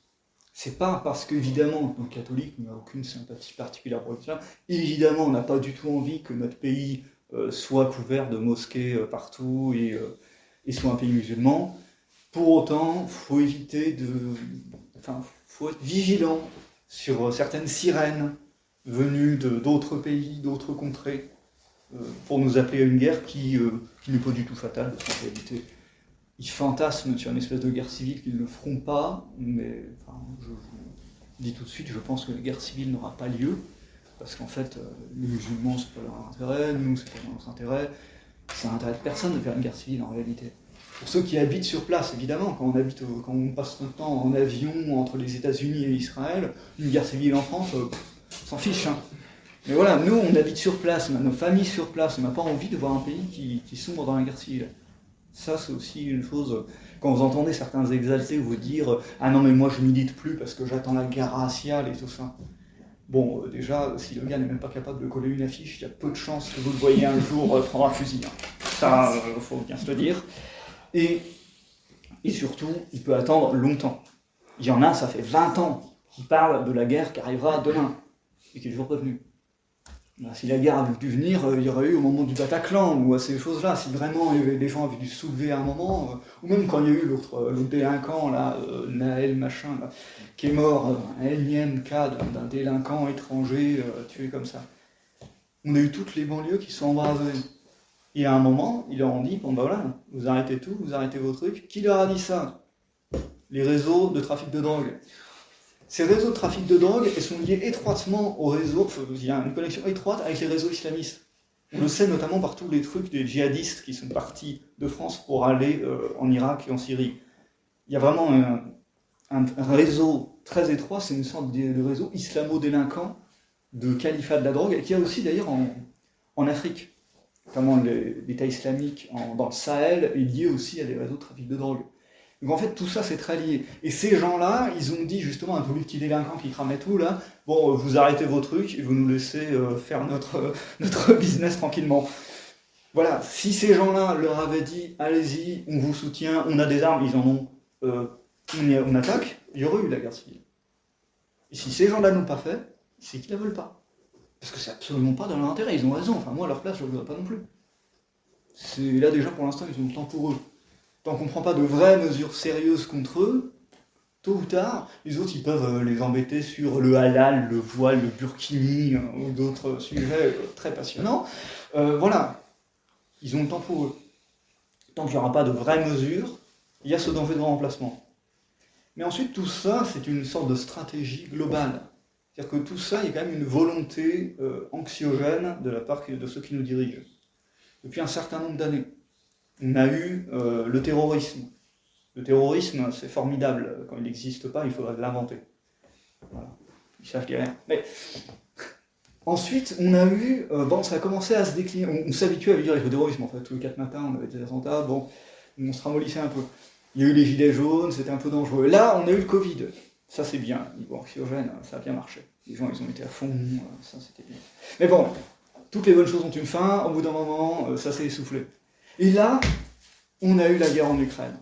C'est pas parce qu'évidemment, en tant que catholique, on n'a aucune sympathie particulière pour l'islam. Évidemment, on n'a pas du tout envie que notre pays soit couvert de mosquées partout et soit un pays musulman. Pour autant, il faut éviter faut être vigilant sur certaines sirènes venues d'autres pays, d'autres contrées, pour nous appeler à une guerre qui n'est pas du tout fatale, parce qu'en réalité, ils fantasment sur une espèce de guerre civile qu'ils ne feront pas, mais je vous dis tout de suite, je pense que la guerre civile n'aura pas lieu, parce qu'en fait, les musulmans, c'est pas leur intérêt, nous, c'est pas notre intérêt, c'est l'intérêt de personne de faire une guerre civile en réalité. Pour ceux qui habitent sur place, évidemment, quand on passe notre temps en avion entre les États-Unis et Israël, une guerre civile en France, on s'en fiche. Hein. Mais voilà, nous, on habite sur place, on a nos familles sur place, on n'a pas envie de voir un pays qui sombre dans la guerre civile. Ça, c'est aussi une chose, quand vous entendez certains exaltés vous dire « Ah non, mais moi, je milite plus parce que j'attends la guerre raciale et tout ça ». Bon, déjà, si le gars n'est même pas capable de coller une affiche, il y a peu de chances que vous le voyez un jour prendre un fusil. Hein. Ça, faut bien se le dire. Et surtout, il peut attendre longtemps. Il y en a, ça fait 20 ans qui parlent de la guerre qui arrivera demain, et qui est toujours pas venue. Ben, si la guerre avait dû venir, il y aurait eu au moment du Bataclan, ou à ces choses-là, si vraiment les gens avaient dû se soulever à un moment, ou même quand il y a eu l'autre délinquant, là, Naël machin, là, qui est mort, un énième cas d'un délinquant étranger tué comme ça. On a eu toutes les banlieues qui sont embrasées. Et à un moment, ils leur ont dit, bon ben voilà, vous arrêtez tout, vous arrêtez vos trucs. Qui leur a dit ça? Les réseaux de trafic de drogue. Ces réseaux de trafic de drogue, ils sont liés étroitement aux réseaux, il y a une connexion étroite avec les réseaux islamistes. On le sait notamment par tous les trucs des djihadistes qui sont partis de France pour aller en Irak et en Syrie. Il y a vraiment un réseau très étroit, c'est une sorte de réseau islamo-délinquant de califat de la drogue, et qui a aussi d'ailleurs en Afrique, notamment l'État islamique dans le Sahel, est lié aussi à des réseaux de trafic de drogue. Donc en fait, tout ça, c'est très lié. Et ces gens-là, ils ont dit justement à tous les petits délinquants qui cramaient tout, là, bon, vous arrêtez vos trucs et vous nous laissez faire notre business tranquillement. Voilà, si ces gens-là leur avaient dit, allez-y, on vous soutient, on a des armes, ils en ont, on attaque, il y aurait eu la guerre civile. Et si ces gens-là n'ont pas fait, c'est qu'ils ne la veulent pas. Parce que c'est absolument pas dans leur intérêt, ils ont raison, enfin moi à leur place, je ne le voudrais pas non plus. Là déjà, pour l'instant, ils ont le temps pour eux. Tant qu'on ne prend pas de vraies mesures sérieuses contre eux, tôt ou tard, les autres ils peuvent les embêter sur le halal, le voile, le burkini ou d'autres sujets très passionnants. Voilà, ils ont le temps pour eux. Tant qu'il n'y aura pas de vraies mesures, il y a ce danger de remplacement. Mais ensuite, tout ça, c'est une sorte de stratégie globale. C'est-à-dire que tout ça, il y a quand même une volonté anxiogène de la part de ceux qui nous dirigent. Depuis un certain nombre d'années. On a eu le terrorisme. Le terrorisme, c'est formidable. Quand il n'existe pas, il faudrait l'inventer. Voilà. Ça, je dis rien. Mais ensuite, on a eu... ça a commencé à se décliner. On s'habitue à vivre avec le terrorisme. En fait, tous les 4 matins, on avait des attentats. Bon, on se ramollissait un peu. Il y a eu les gilets jaunes, c'était un peu dangereux. Là, on a eu le Covid. Ça, c'est bien. Niveau anxiogène, ça a bien marché. Les gens, ils ont été à fond. Ça, c'était bien. Mais bon, toutes les bonnes choses ont une fin. Au bout d'un moment, ça s'est essoufflé. Et là, on a eu la guerre en Ukraine.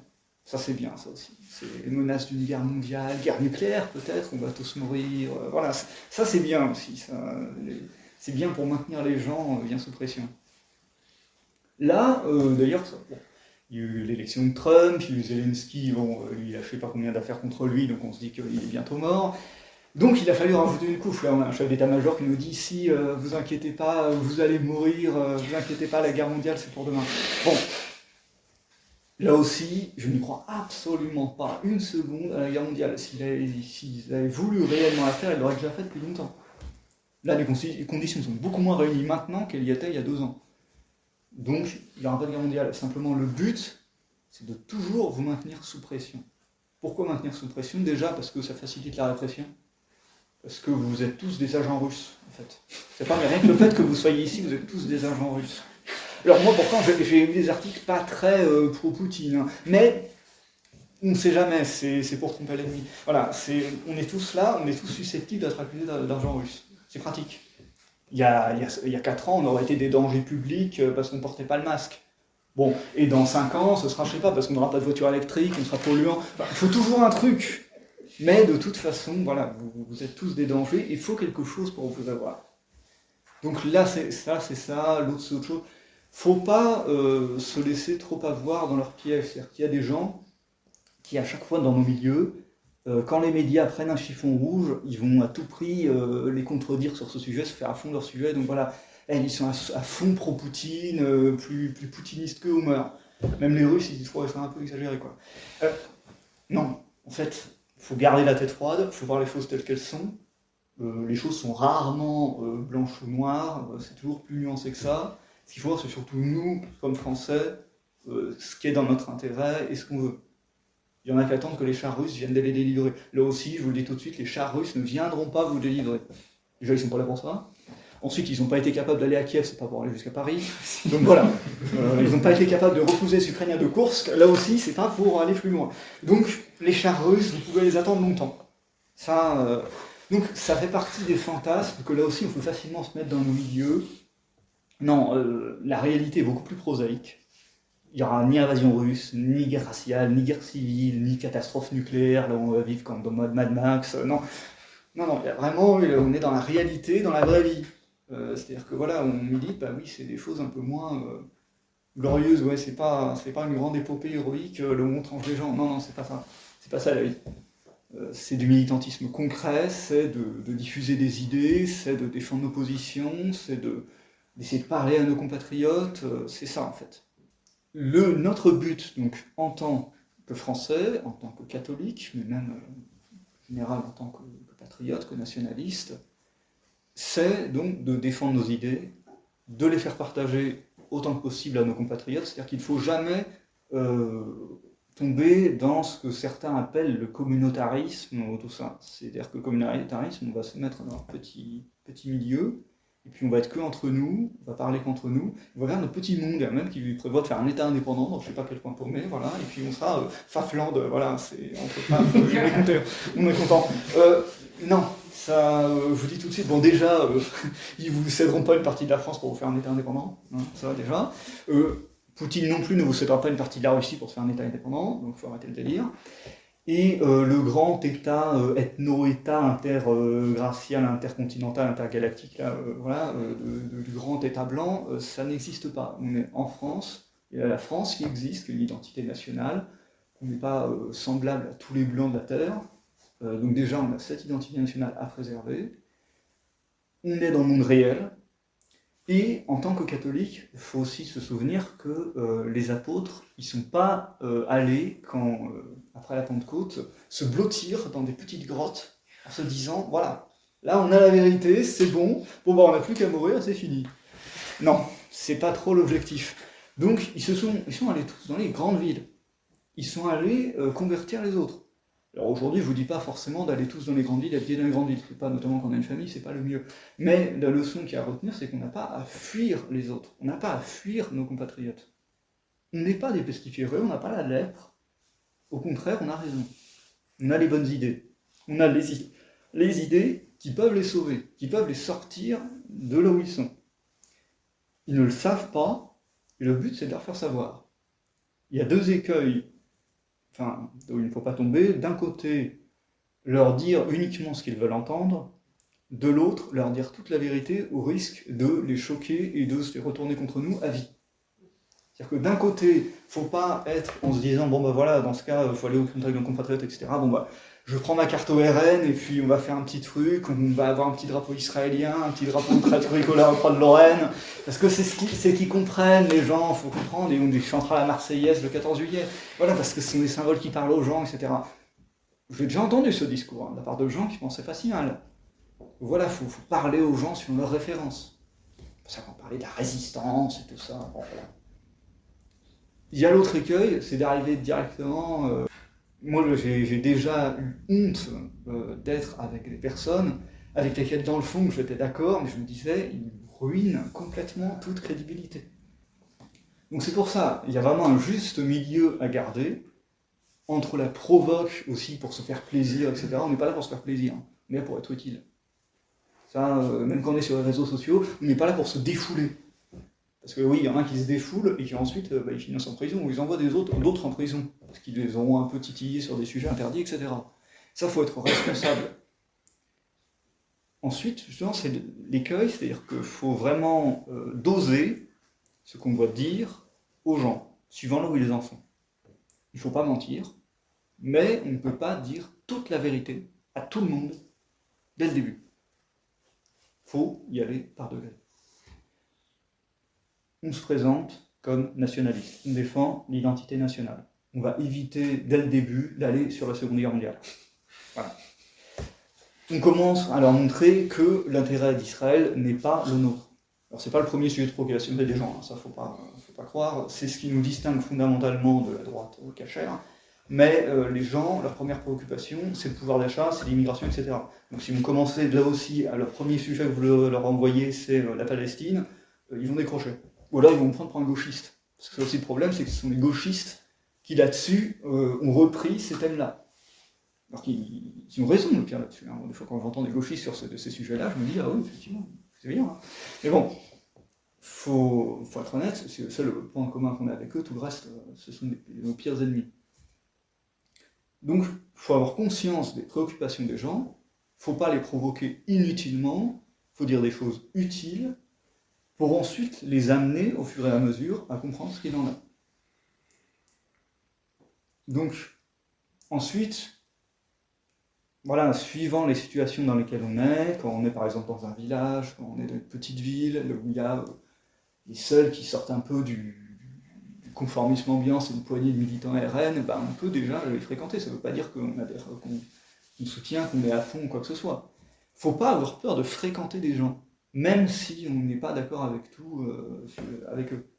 Ça, c'est bien, ça aussi. C'est les menaces d'une guerre mondiale, guerre nucléaire peut-être, on va tous mourir. Voilà, ça c'est bien aussi. C'est bien pour maintenir les gens bien sous pression. Là, d'ailleurs, il y a eu l'élection de Trump, il y a eu Zelensky, il a fait pas combien d'affaires contre lui, donc on se dit qu'il est bientôt mort. Donc il a fallu rajouter une couche. Là, on a un chef d'état-major qui nous dit si vous inquiétez pas, vous allez mourir, vous inquiétez pas, la guerre mondiale c'est pour demain. Bon, là aussi, je n'y crois absolument pas une seconde à la guerre mondiale. S'ils avaient voulu réellement la faire, ils l'auraient déjà fait depuis longtemps. Là, les conditions sont beaucoup moins réunies maintenant qu'elles y étaient il y a 2 ans. Donc, il n'y aura pas de guerre mondiale. Simplement, le but, c'est de toujours vous maintenir sous pression. Pourquoi maintenir sous pression? Déjà parce que ça facilite la répression. Parce que vous êtes tous des agents russes, en fait. C'est pas mais rien que le fait que vous soyez ici, vous êtes tous des agents russes. Alors moi, pourtant, j'ai lu des articles pas très pro-Poutine, hein, mais on ne sait jamais, c'est pour tromper l'ennemi. Voilà, on est tous là, on est tous susceptibles d'être accusés d'argent russe. C'est pratique. Il y a 4 ans, on aurait été des dangers publics parce qu'on ne portait pas le masque. Bon, et dans 5 ans, ce sera, je sais pas, parce qu'on n'aura pas de voiture électrique, on sera polluant. Enfin, il faut toujours un truc. Mais de toute façon, voilà, vous êtes tous des dangers, il faut quelque chose pour vous avoir. Donc là, c'est ça, l'autre c'est autre chose. Faut pas se laisser trop avoir dans leur piège. C'est-à-dire qu'il y a des gens qui, à chaque fois dans nos milieux, quand les médias prennent un chiffon rouge, ils vont à tout prix les contredire sur ce sujet, se faire à fond leur sujet. Donc voilà, ils sont à fond pro-Poutine, plus poutinistes qu'eux ou meurent. Même les Russes, ils trouvent ça un peu exagéré, quoi. Non, en fait, il faut garder la tête froide, il faut voir les choses telles qu'elles sont. Les choses sont rarement blanches ou noires, c'est toujours plus nuancé que ça. Ce qu'il faut voir, c'est surtout nous, comme Français, ce qui est dans notre intérêt et ce qu'on veut. Il y en a qui attendent que les chars russes viennent les délivrer. Là aussi, je vous le dis tout de suite, les chars russes ne viendront pas vous délivrer. Déjà, ils ne sont pas là pour ça. Ensuite, ils n'ont pas été capables d'aller à Kiev, c'est pas pour aller jusqu'à Paris. Donc voilà, ils n'ont pas été capables de repousser les Ukrainiens de Koursk. Là aussi, c'est pas pour aller plus loin. Donc, les chars russes, vous pouvez les attendre longtemps. Ça, donc, ça fait partie des fantasmes que là aussi, on peut facilement se mettre dans nos milieux. Non, la réalité est beaucoup plus prosaïque. Il n'y aura ni invasion russe, ni guerre raciale, ni guerre civile, ni catastrophe nucléaire, là où on va vivre comme dans Mad Max. Non, il y a vraiment, on est dans la réalité, dans la vraie vie. C'est-à-dire que voilà, on milite, bah oui, c'est des choses un peu moins glorieuses, ouais, c'est pas une grande épopée héroïque, là où on tranche les gens. Non, c'est pas ça. C'est pas ça la vie. C'est du militantisme concret, c'est de diffuser des idées, c'est de défendre nos positions, c'est de d'essayer de parler à nos compatriotes, c'est ça en fait. Notre but, donc, en tant que Français, en tant que catholique, mais même en général en tant que patriote, que nationaliste, c'est donc de défendre nos idées, de les faire partager autant que possible à nos compatriotes, c'est-à-dire qu'il ne faut jamais tomber dans ce que certains appellent le communautarisme ou tout ça. C'est-à-dire que le communautarisme, on va se mettre dans un petit milieu, et puis on va être que entre nous, on va parler qu'entre nous, on va faire notre petit monde, il y a même qui prévoit de faire un État indépendant, donc je ne sais pas quel point paumé, voilà, et puis on sera Fafland, voilà, c'est entre Faf, on est content. Non, ça, je vous dis tout de suite, bon déjà, ils ne vous céderont pas une partie de la France pour vous faire un État indépendant, hein, ça déjà. Poutine non plus ne vous cédera pas une partie de la Russie pour se faire un État indépendant, donc il faut arrêter le délire. Et le grand État, ethno-État intergracial, intercontinental, intergalactique, là, voilà, du grand État blanc, ça n'existe pas. On est en France, il y a la France qui existe, qui est une identité nationale, on n'est pas semblable à tous les blancs de la Terre, donc déjà on a cette identité nationale à préserver, on est dans le monde réel, et en tant que catholique, il faut aussi se souvenir que les apôtres, ils ne sont pas allés, après la Pentecôte, se blottir dans des petites grottes en se disant, voilà, là on a la vérité, c'est bon, bon bah on n'a plus qu'à mourir, c'est fini. Non, c'est pas trop l'objectif. Donc ils sont allés tous dans les grandes villes, ils sont allés convertir les autres. Alors aujourd'hui, je ne vous dis pas forcément d'aller tous dans les grandes villes, habiter dans les grandes villes, c'est pas, notamment quand on a une famille, c'est pas le mieux. Mais la leçon qu'il y a à retenir, c'est qu'on n'a pas à fuir les autres, on n'a pas à fuir nos compatriotes. On n'est pas des pestiféreux, on n'a pas la lèpre. Au contraire, on a raison. On a les bonnes idées. On a les idées qui peuvent les sauver, qui peuvent les sortir de là où ils sont. Ils ne le savent pas, et le but c'est de leur faire savoir. Il y a deux écueils où il ne faut pas tomber. D'un côté, leur dire uniquement ce qu'ils veulent entendre, de l'autre, leur dire toute la vérité au risque de les choquer et de se les retourner contre nous à vie. C'est-à-dire que d'un côté, il ne faut pas être en se disant, bon ben voilà, dans ce cas, il faut aller au contact d'un compatriote, etc. Bon bah, je prends ma carte ORN et puis on va faire un petit truc, on va avoir un petit drapeau israélien, un petit drapeau tricolore au Croix de Lorraine, parce que c'est qu'ils comprennent, les gens, il faut comprendre, et on chantera la Marseillaise le 14 juillet, voilà, parce que ce sont des symboles qui parlent aux gens, etc. J'ai déjà entendu ce discours, de la part de gens qui pensaient pas si mal. Voilà, il faut parler aux gens sur leurs références. Ça va parler de la résistance et tout ça, bon, voilà. Il y a l'autre écueil, c'est d'arriver directement... Moi, j'ai déjà eu honte d'être avec des personnes avec lesquelles, dans le fond, j'étais d'accord, mais je me disais, ils ruinent complètement toute crédibilité. Donc c'est pour ça, il y a vraiment un juste milieu à garder, entre la provoque aussi pour se faire plaisir, etc. On n'est pas là pour se faire plaisir, on est là pour être utile. Ça, même quand on est sur les réseaux sociaux, on n'est pas là pour se défouler. Parce que oui, il y en a qui se défoulent et qui ensuite ils finissent en prison, ou ils envoient d'autres en prison, parce qu'ils les ont un peu titillés sur des sujets interdits, etc. Ça, il faut être responsable. Ensuite, justement, c'est l'écueil, c'est-à-dire qu'il faut vraiment doser ce qu'on doit dire aux gens, suivant là où ils en sont. Il ne faut pas mentir, mais on ne peut pas dire toute la vérité à tout le monde dès le début. Il faut y aller par degrés. On se présente comme nationaliste. On défend l'identité nationale. On va éviter, dès le début, d'aller sur la Seconde Guerre mondiale. Voilà. On commence à leur montrer que l'intérêt d'Israël n'est pas le nôtre. Alors, c'est pas le premier sujet de provocation des gens, hein, ça, faut pas croire. C'est ce qui nous distingue fondamentalement de la droite cachère. Mais les gens, leur première préoccupation, c'est le pouvoir d'achat, c'est l'immigration, etc. Donc, si vous commencez là aussi, à leur premier sujet que vous leur envoyez, c'est la Palestine, ils vont décrocher. Ou alors ils vont me prendre pour un gauchiste. Parce que c'est aussi le problème, c'est que ce sont les gauchistes qui là-dessus ont repris ces thèmes-là. Alors qu'ils ont raison, le pire là-dessus. Hein. Des fois quand j'entends des gauchistes sur ces sujets-là, je me dis, ah oui, effectivement, c'est bien. Hein. Mais bon, faut être honnête, c'est le seul point commun qu'on a avec eux, tout le reste, ce sont nos pires ennemis. Donc, il faut avoir conscience des préoccupations des gens, il ne faut pas les provoquer inutilement, il faut dire des choses utiles, pour ensuite les amener au fur et à mesure à comprendre ce qu'il en a. Donc, ensuite, voilà, suivant les situations dans lesquelles on est, quand on est par exemple dans un village, quand on est dans une petite ville, où il y a les seuls qui sortent un peu du conformisme ambiant, c'est une poignée de militants RN, ben on peut déjà les fréquenter. Ça ne veut pas dire qu'on soutient, qu'on est à fond ou quoi que ce soit. Il ne faut pas avoir peur de fréquenter des gens, même si on n'est pas d'accord avec tout avec eux.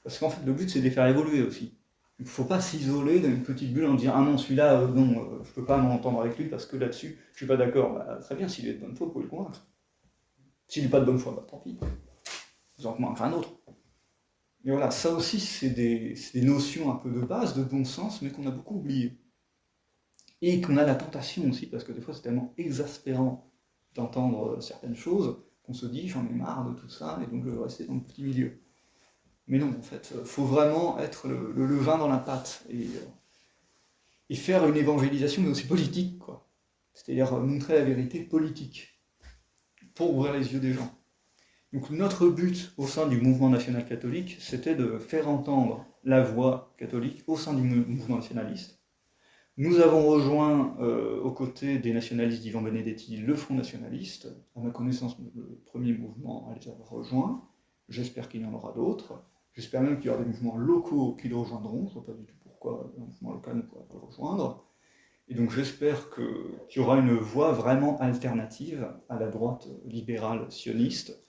Parce qu'en fait, le but, c'est de les faire évoluer aussi. Il ne faut pas s'isoler dans une petite bulle en disant « Ah non, celui-là, je ne peux pas m'entendre avec lui parce que là-dessus, je ne suis pas d'accord. » Bah, très bien, s'il est de bonne foi, vous pouvez le convaincre. S'il n'est pas de bonne foi, bah, tant pis. Vous en convaincrez un autre. Mais voilà, ça aussi, c'est des notions un peu de base, de bon sens, mais qu'on a beaucoup oubliées. Et qu'on a la tentation aussi, parce que des fois, c'est tellement exaspérant d'entendre certaines choses qu'on se dit « J'en ai marre de tout ça, et donc je vais rester dans le petit milieu. » Mais non, en fait, il faut vraiment être le levain dans la pâte et faire une évangélisation, mais aussi politique, quoi. C'est-à-dire montrer la vérité politique pour ouvrir les yeux des gens. Donc notre but au sein du mouvement national catholique, c'était de faire entendre la voix catholique au sein du mouvement nationaliste. Nous avons rejoint, aux côtés des nationalistes d'Ivan Benedetti, le Front nationaliste. À ma connaissance, le premier mouvement à les avoir rejoints. J'espère qu'il y en aura d'autres. J'espère même qu'il y aura des mouvements locaux qui le rejoindront. Je ne vois pas du tout pourquoi un mouvement local ne pourrait pas le rejoindre. Et donc j'espère qu'il y aura une voie vraiment alternative à la droite libérale sioniste,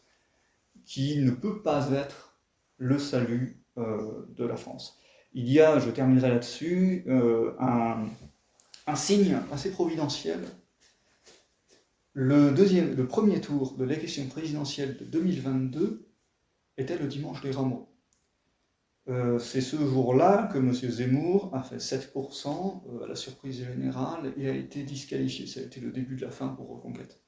qui ne peut pas être le salut de la France. Il y a, je terminerai là-dessus, un signe assez providentiel. Le premier tour de l'élection présidentielle de 2022 était le dimanche des Rameaux. C'est ce jour-là que M. Zemmour a fait 7% à la surprise générale et a été disqualifié. Ça a été le début de la fin pour Reconquête.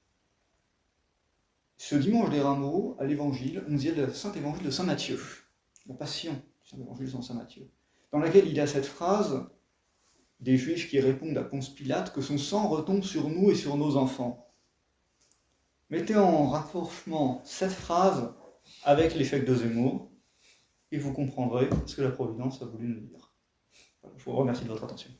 Ce dimanche des Rameaux, à l'Évangile, on disait le Saint-Évangile de Saint Matthieu, la Passion du Saint-Évangile de Saint Matthieu, dans laquelle il y a cette phrase des Juifs qui répondent à Ponce Pilate que son sang retombe sur nous et sur nos enfants. Mettez en rapprochement cette phrase avec l'échec de Zemmour, et vous comprendrez ce que la Providence a voulu nous dire. Voilà, je vous remercie de votre attention.